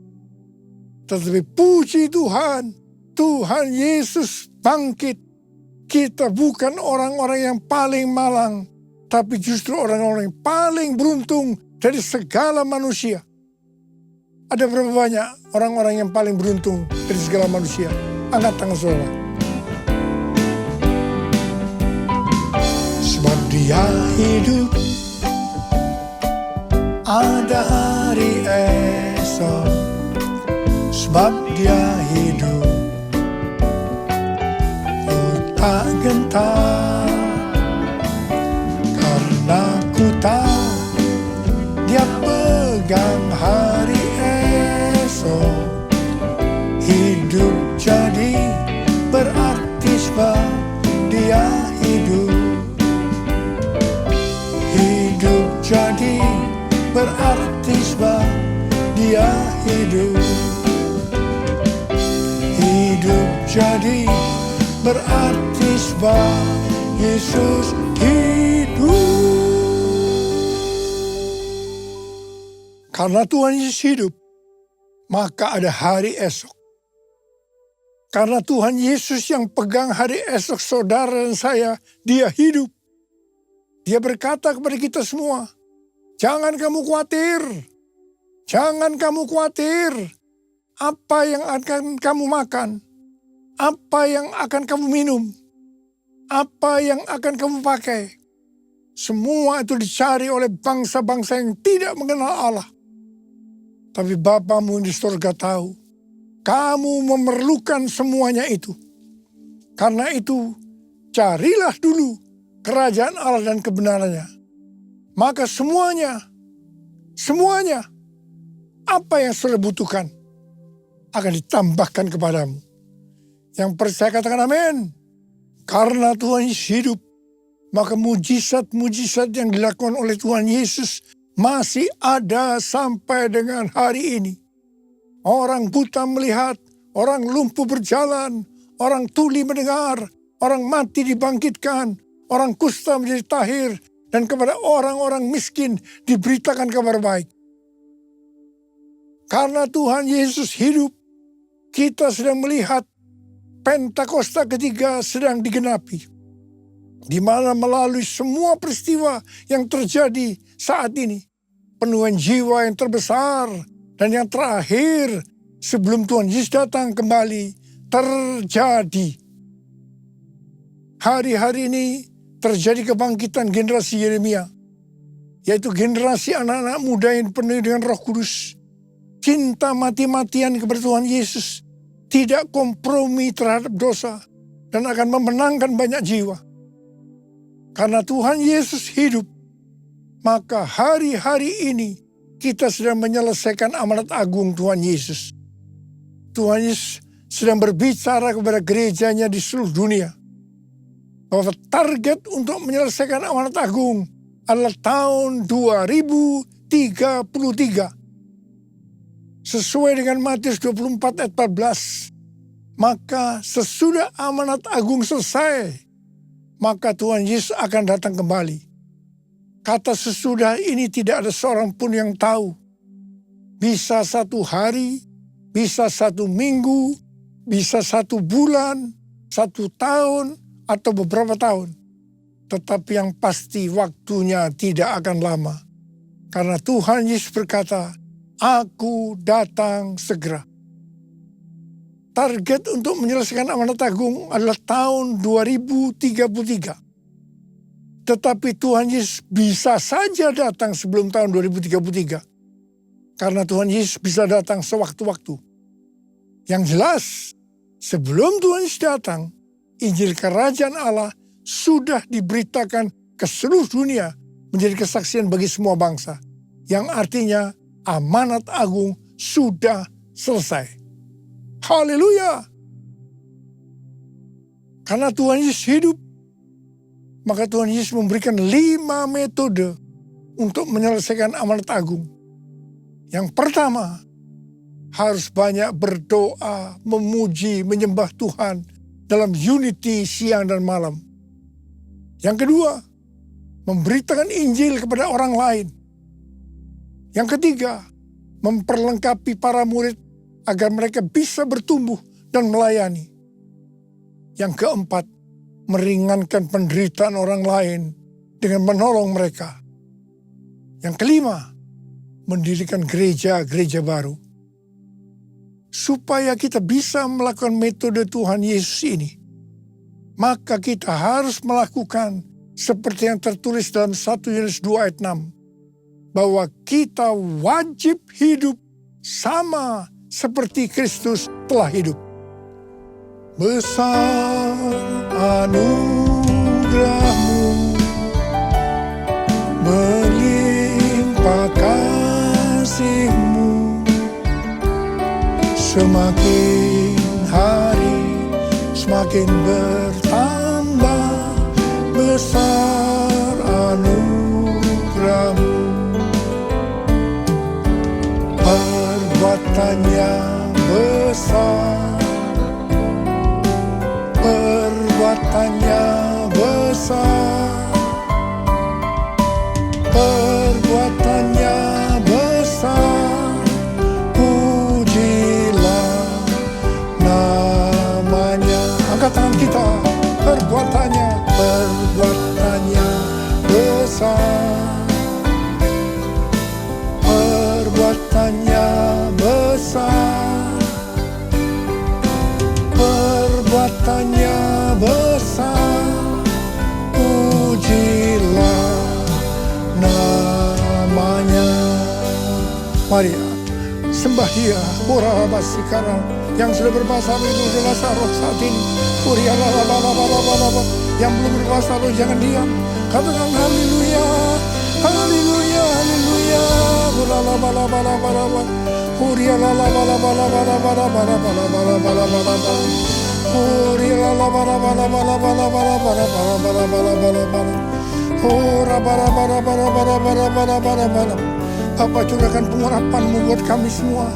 Tetapi puji Tuhan, Tuhan Yesus bangkit. Kita bukan orang-orang yang paling malang, tapi justru orang-orang yang paling beruntung dari segala manusia. Ada berapa banyak orang-orang yang paling beruntung dari segala manusia? Angkat tangan saudara. Sebab Dia hidup, ada hari esok. Sebab Dia hidup, ku tak gentar. Karena ku tahu Dia pegang hari esok. Hidup jadi berarti sebab Dia hidup. berarti sebab Yesus hidup. Karena Tuhan Yesus hidup, maka ada hari esok. Karena Tuhan Yesus yang pegang hari esok saudara dan saya, Dia hidup. Dia berkata kepada kita semua, jangan kamu khawatir. Jangan kamu khawatir. Apa yang akan kamu makan? Apa yang akan kamu minum? Apa yang akan kamu pakai? Semua itu dicari oleh bangsa-bangsa yang tidak mengenal Allah. Tapi Bapamu di surga tahu, kamu memerlukan semuanya itu. Karena itu, carilah dulu kerajaan Allah dan kebenarannya. Maka semuanya, apa yang saudara butuhkan akan ditambahkan kepadamu. Yang percaya katakan amin. Karena Tuhan Yesus hidup, maka mujizat-mujizat yang dilakukan oleh Tuhan Yesus masih ada sampai dengan hari ini. Orang buta melihat, orang lumpuh berjalan, orang tuli mendengar, orang mati dibangkitkan, orang kusta menjadi tahir, dan kepada orang-orang miskin diberitakan kabar baik. Karena Tuhan Yesus hidup, kita sedang melihat Pentakosta ketiga sedang digenapi. Di mana melalui semua peristiwa yang terjadi saat ini, penuhan jiwa yang terbesar dan yang terakhir sebelum Tuhan Yesus datang kembali terjadi. Hari-hari ini terjadi kebangkitan generasi Yeremia, yaitu generasi anak-anak muda yang penuh dengan Roh Kudus, cinta mati-matian kepada Tuhan Yesus, tidak kompromi terhadap dosa, dan akan memenangkan banyak jiwa. Karena Tuhan Yesus hidup, maka hari-hari ini kita sedang menyelesaikan amanat agung Tuhan Yesus. Tuhan Yesus sedang berbicara kepada gerejanya di seluruh dunia, bahwa target untuk menyelesaikan amanat agung adalah tahun 2033. Sesuai dengan Matius 24 ayat 14. Maka sesudah amanat agung selesai, maka Tuhan Yesus akan datang kembali. Kata sesudah ini tidak ada seorang pun yang tahu. Bisa 1 hari, bisa 1 minggu, bisa 1 bulan, 1 tahun, atau beberapa tahun. Tetapi yang pasti waktunya tidak akan lama. Karena Tuhan Yesus berkata, Aku datang segera. Target untuk menyelesaikan amanat agung adalah tahun 2033. Tetapi Tuhan Yesus bisa saja datang sebelum tahun 2033. Karena Tuhan Yesus bisa datang sewaktu-waktu. Yang jelas, sebelum Tuhan Yesus datang, Injil Kerajaan Allah sudah diberitakan ke seluruh dunia menjadi kesaksian bagi semua bangsa. Yang artinya amanat agung sudah selesai. Haleluya! Karena Tuhan Yesus hidup, maka Tuhan Yesus memberikan 5 metode untuk menyelesaikan amanat agung. Yang pertama, harus banyak berdoa, memuji, menyembah Tuhan dalam unity siang dan malam. Yang kedua, memberitakan Injil kepada orang lain. Yang ketiga, memperlengkapi para murid agar mereka bisa bertumbuh dan melayani. Yang keempat, meringankan penderitaan orang lain dengan menolong mereka. Yang kelima, mendirikan gereja-gereja baru. Supaya kita bisa melakukan metode Tuhan Yesus ini, maka kita harus melakukan seperti yang tertulis dalam 1 Yohanes 2 ayat 6. Bahwa kita wajib hidup sama seperti Kristus telah hidup. Besar anugerah-Mu, melimpah kasih-Mu, semakin hari semakin bertambah. Besar anugerah-Mu, perbuatannya besar, Mari sembah dia. Horabasi, karena yang sudah berbahasa roh itu berbahasa roh saat ini. Yang belum berbahasa roh jangan diam. Katakan haleluya, haleluya, haleluya. Bapa, curahkan pengurapan-Mu buat kami semua.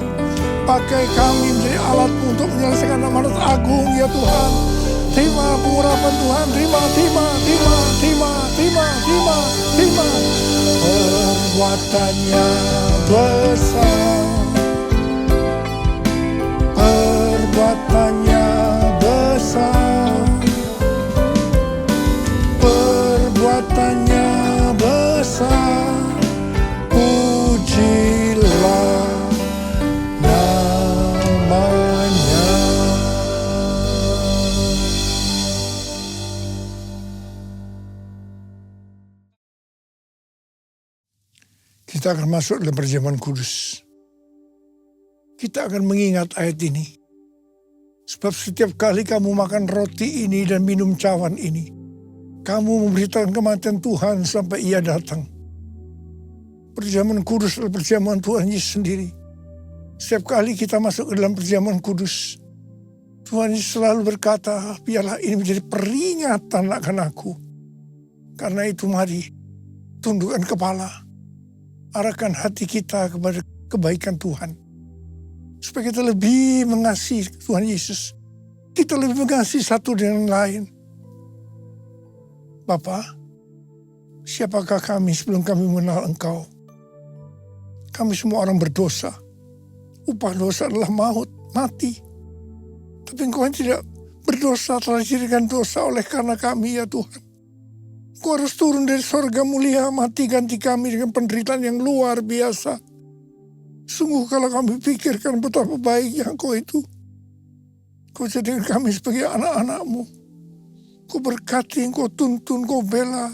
Pakai kami menjadi alat-Mu untuk menyelesaikan amanat agung ya Tuhan. Terima pengurapan Tuhan, terima. Perbuatannya besar, perbuatannya besar, perbuatannya besar. Pujilah namanya. Kita akan masuk dalam perjamuan kudus. Kita akan mengingat ayat ini. Sebab setiap kali kamu makan roti ini dan minum cawan ini, kamu memberitakan kematian Tuhan sampai Ia datang. Perjamuan kudus adalah perjamuan Tuhan Yesus sendiri. Setiap kali kita masuk ke dalam perjamuan kudus, Tuhan Yesus selalu berkata, biarlah ini menjadi peringatan akan aku. Karena itu mari, tundukkan kepala, arahkan hati kita kepada kebaikan Tuhan. Supaya kita lebih mengasihi Tuhan Yesus. Kita lebih mengasihi satu dengan lain. Bapa, siapakah kami sebelum kami mengenal Engkau? Kami semua orang berdosa. Upah dosa adalah maut, mati. Tapi Engkau yang tidak berdosa telah dijadikan dosa oleh karena kami ya Tuhan. Engkau harus turun dari sorga mulia, mati ganti kami dengan penderitaan yang luar biasa. Sungguh kalau kami pikirkan betapa baiknya Engkau itu. Engkau jadikan kami sebagai anak-anak-Mu. Engkau berkati, Engkau tuntun, Engkau bela.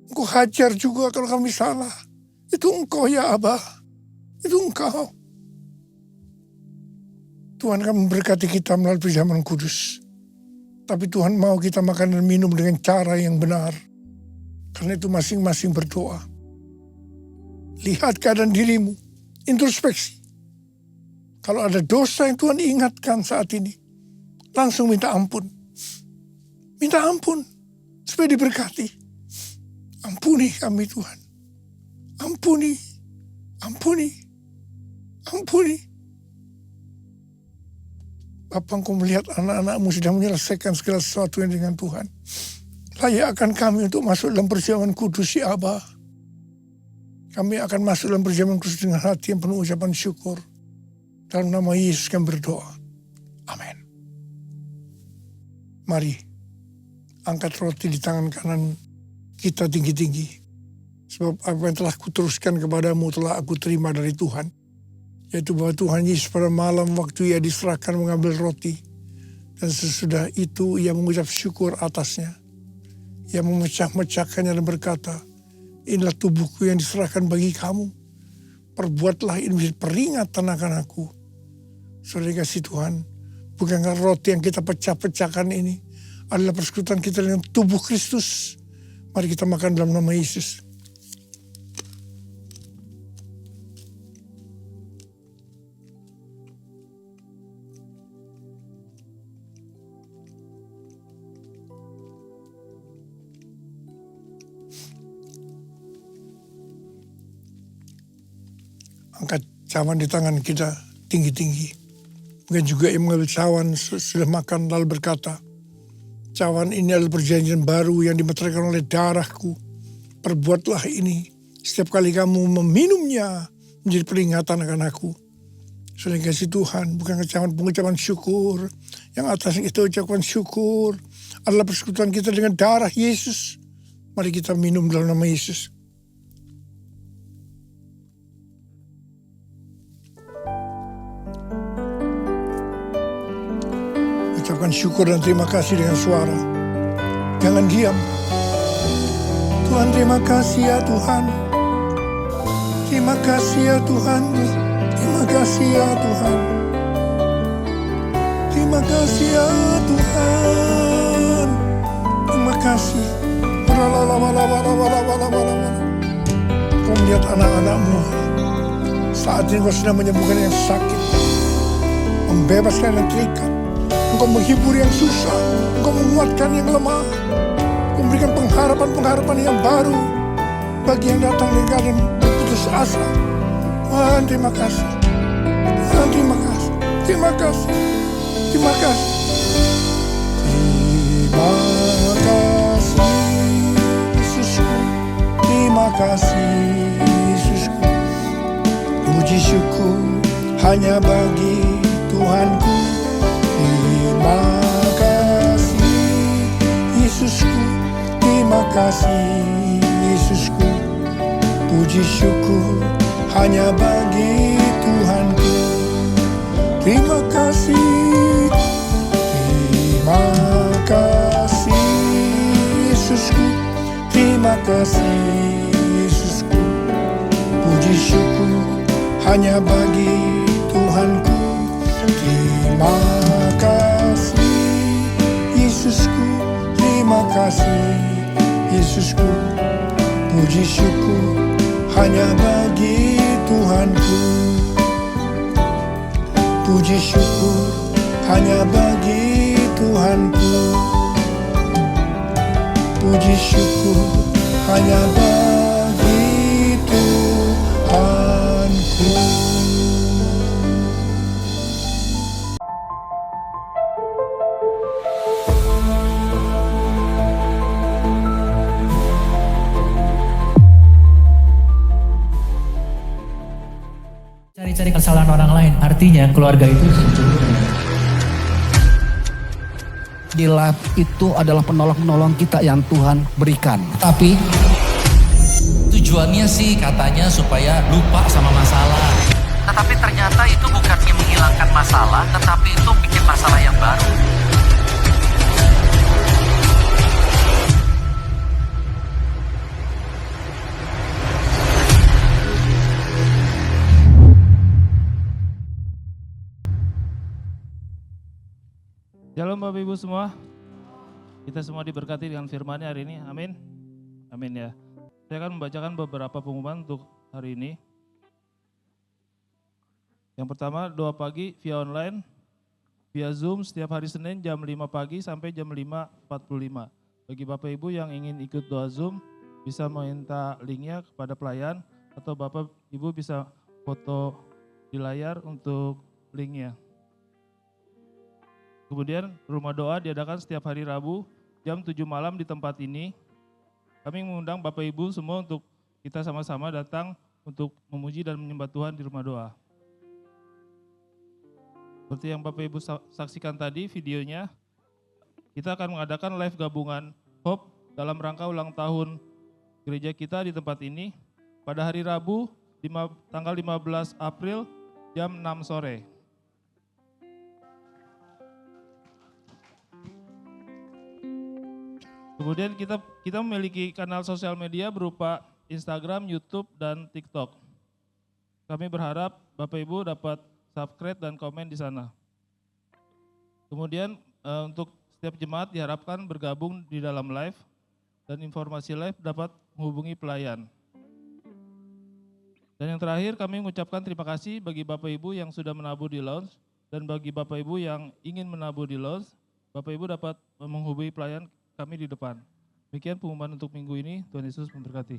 Engkau hajar juga kalau kami salah. Itu Engkau ya Abah. Itu Engkau. Tuhan akan memberkati kita melalui perjamuan kudus. Tapi Tuhan mau kita makan dan minum dengan cara yang benar. Karena itu masing-masing berdoa. Lihat keadaan dirimu. Introspeksi. Kalau ada dosa yang Tuhan ingatkan saat ini, langsung minta ampun. Minta ampun. Supaya diberkati. Ampuni kami Tuhan. Ampuni. Bapa, Engkau melihat anak-anak-Mu sedang menyelesaikan segala sesuatu yang dengan Tuhan. Layakkan kami untuk masuk dalam perjamuan kudus ya Abah. Kami akan masuk dalam perjamuan kudus dengan hati yang penuh ucapan syukur. Dalam nama Yesus kami berdoa. Amin. Mari, angkat roti di tangan kanan kita tinggi-tinggi. Sebab apa yang telah kuteruskan kepadamu telah aku terima dari Tuhan. Yaitu bahwa Tuhan Yesus pada malam waktu Ia diserahkan mengambil roti. Dan sesudah itu Ia mengucap syukur atasnya. Ia memecah-mecahkannya dan berkata, inilah tubuhku yang diserahkan bagi kamu. Perbuatlah ini menjadi peringatan akan aku. Saudara kasih Tuhan, bukankah roti yang kita pecah-pecahkan ini adalah persekutuan kita dengan tubuh Kristus. Mari kita makan dalam nama Yesus. Angkat cawan di tangan kita tinggi-tinggi. Mungkin juga yang mengambil cawan sudah makan lalu berkata, cawan ini adalah perjanjian baru yang dimeteraikan oleh darahku. Perbuatlah ini setiap kali kamu meminumnya menjadi peringatan akan aku. Saudara kasih Tuhan, bukan cawan pengucapan syukur. Yang atas kita ucapkan syukur adalah persekutuan kita dengan darah Yesus. Mari kita minum dalam nama Yesus. Ucapkan syukur dan terima kasih dengan suara. Jangan diam. Tuhan terima kasih ya Tuhan. Terima kasih ya Tuhan. Terima kasih ya Tuhan. Terima kasih ya Tuhan. Terima kasih. Kau melihat anak-anakmu. Saat ini kau sedang menyembuhkan yang sakit. Membebaskan yang terikat. Engkau menghibur yang susah. Engkau menguatkan yang lemah. Engkau memberikan pengharapan-pengharapan yang baru. Bagi yang datang dari keadaan putus asa. Tuhan terima kasih. Tuhan terima kasih. Terima kasih. Terima kasih. Terima kasih Yesusku. Terima kasih Yesusku. Puji syukur hanya bagi Tuhanku. Terima kasih Yesusku. Terima kasih Yesusku. Puji syukur hanya bagi Tuhanku. Terima kasih. Terima kasih Yesusku. Terima kasih Yesusku. Puji syukur hanya bagi Tuhanku. Terima kasih Yesusku. Terima kasih Yesusku. Puji syukur hanya bagi Tuhanku. Puji syukur hanya bagi Tuhanku. Puji syukur hanya bagi Tuhanku. Cari-cari kesalahan orang lain, artinya keluarga itu Di life itu adalah penolong-penolong kita yang Tuhan berikan. tapi tujuannya sih katanya supaya lupa sama masalah. Tetapi ternyata itu bukannya menghilangkan masalah, tetapi itu bikin masalah yang baru. Shalom Bapak Ibu semua. Kita semua diberkati dengan firman-Nya hari ini. Amin. Amin ya. Saya akan membacakan beberapa pengumuman untuk hari ini. Yang pertama, doa pagi via online, via Zoom setiap hari Senin jam 5 pagi sampai jam 5.45. Bagi Bapak Ibu yang ingin ikut doa Zoom, bisa minta linknya kepada pelayan atau Bapak Ibu bisa foto di layar untuk linknya. Kemudian rumah doa diadakan setiap hari Rabu jam 7 malam di tempat ini. Kami mengundang Bapak Ibu semua untuk kita sama-sama datang untuk memuji dan menyembah Tuhan di rumah doa. Seperti yang Bapak Ibu saksikan tadi videonya, kita akan mengadakan live gabungan Hope dalam rangka ulang tahun gereja kita di tempat ini pada hari Rabu tanggal 15 April jam 6 sore. Kemudian kita memiliki kanal sosial media berupa Instagram, YouTube, dan TikTok. Kami berharap Bapak Ibu dapat subscribe dan komen di sana. Kemudian untuk setiap jemaat diharapkan bergabung di dalam live dan informasi live dapat menghubungi pelayan. Dan yang terakhir kami mengucapkan terima kasih bagi Bapak Ibu yang sudah menabur di lounge dan bagi Bapak Ibu yang ingin menabur di lounge, Bapak Ibu dapat menghubungi pelayan kami di depan. Demikian pengumuman untuk minggu ini. Tuhan Yesus memberkati.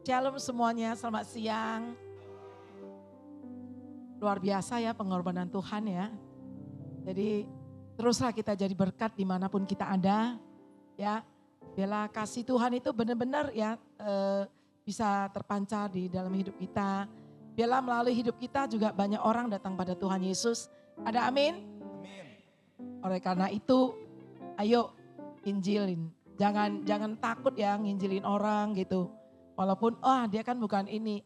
Shalom semuanya, selamat siang. Luar biasa ya pengorbanan Tuhan ya. Jadi teruslah kita jadi berkat dimanapun kita ada. Ya, biarlah kasih Tuhan itu benar-benar ya bisa terpancar di dalam hidup kita. Biarlah melalui hidup kita juga banyak orang datang pada Tuhan Yesus. Ada amin? Amin. Oleh karena itu, ayo injilin. Jangan takut ya nginjilin orang gitu. Walaupun dia kan bukan ini.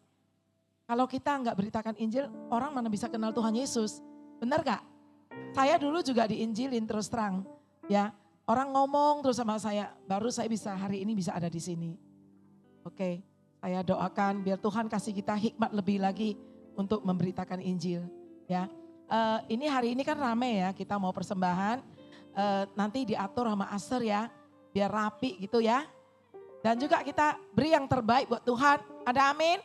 Kalau kita nggak beritakan Injil, orang mana bisa kenal Tuhan Yesus. Benar gak? Saya dulu juga diinjilin terus terang. Ya, orang ngomong terus sama saya, baru saya bisa hari ini bisa ada di sini. Oke, saya doakan biar Tuhan kasih kita hikmat lebih lagi untuk memberitakan Injil. Ya, ini hari ini kan rame ya, kita mau persembahan. Nanti diatur sama Aser ya, biar rapi gitu ya. Dan juga kita beri yang terbaik buat Tuhan. Ada amin?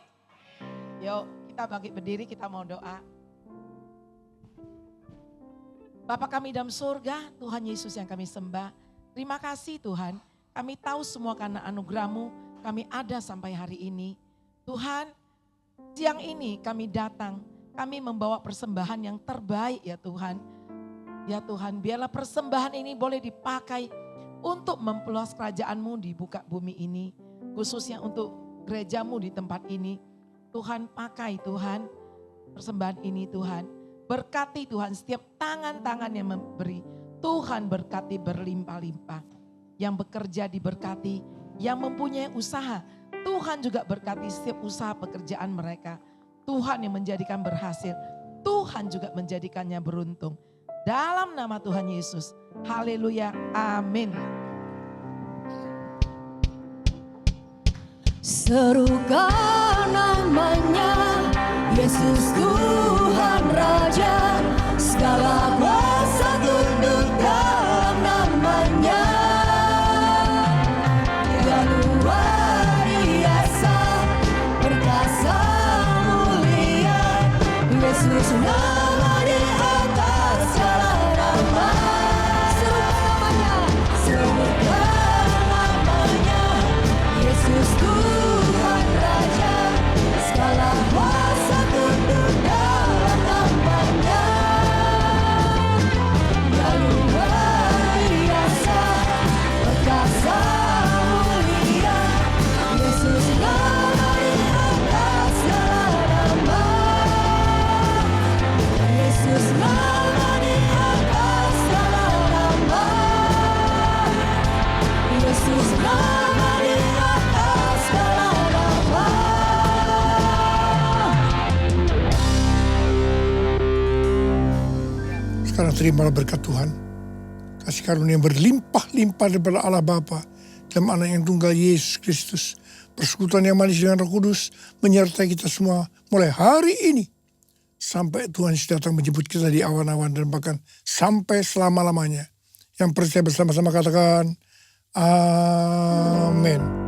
Yuk kita bangkit berdiri, kita mau doa. Bapa kami dalam surga, Tuhan Yesus yang kami sembah. Terima kasih Tuhan, kami tahu semua karena anugerah-Mu kami ada sampai hari ini. Tuhan, siang ini kami datang, kami membawa persembahan yang terbaik ya Tuhan. Ya Tuhan, biarlah persembahan ini boleh dipakai untuk memperluas kerajaan-Mu di buka bumi ini. Khususnya untuk gereja-Mu di tempat ini. Tuhan pakai Tuhan persembahan ini Tuhan. Berkati Tuhan setiap tangan-tangan yang memberi. Tuhan berkati berlimpah-limpah. Yang bekerja diberkati, yang mempunyai usaha. Tuhan juga berkati setiap usaha pekerjaan mereka. Tuhan yang menjadikan berhasil. Tuhan juga menjadikannya beruntung. Dalam nama Tuhan Yesus. Haleluya. Amin. Serukan namanya, Yesus Tuhan Raja, segala kuasa tunduk dalam namanya. Dia luar biasa, perkasa mulia, Yesus nama di atas segala nama. Serukan namanya, Yesus Tuhan Raja, segala kuasa tunduk dalam namanya. Dia luar biasa, perkasa mulia, Yesus nama di atas segala nama. Yesus nama di atas segala nama. Yesus nama di atas segala nama. Sekarang terimalah berkat Tuhan. Kasih karunia yang berlimpah-limpah daripada Allah Bapa dalam anak yang tunggal Yesus Kristus. Persekutuan yang manis dengan Roh Kudus menyertai kita semua mulai hari ini. Sampai Tuhan Yesus datang menjemput kita di awan-awan dan bahkan sampai selama-lamanya. Yang percaya bersama-sama katakan, amin.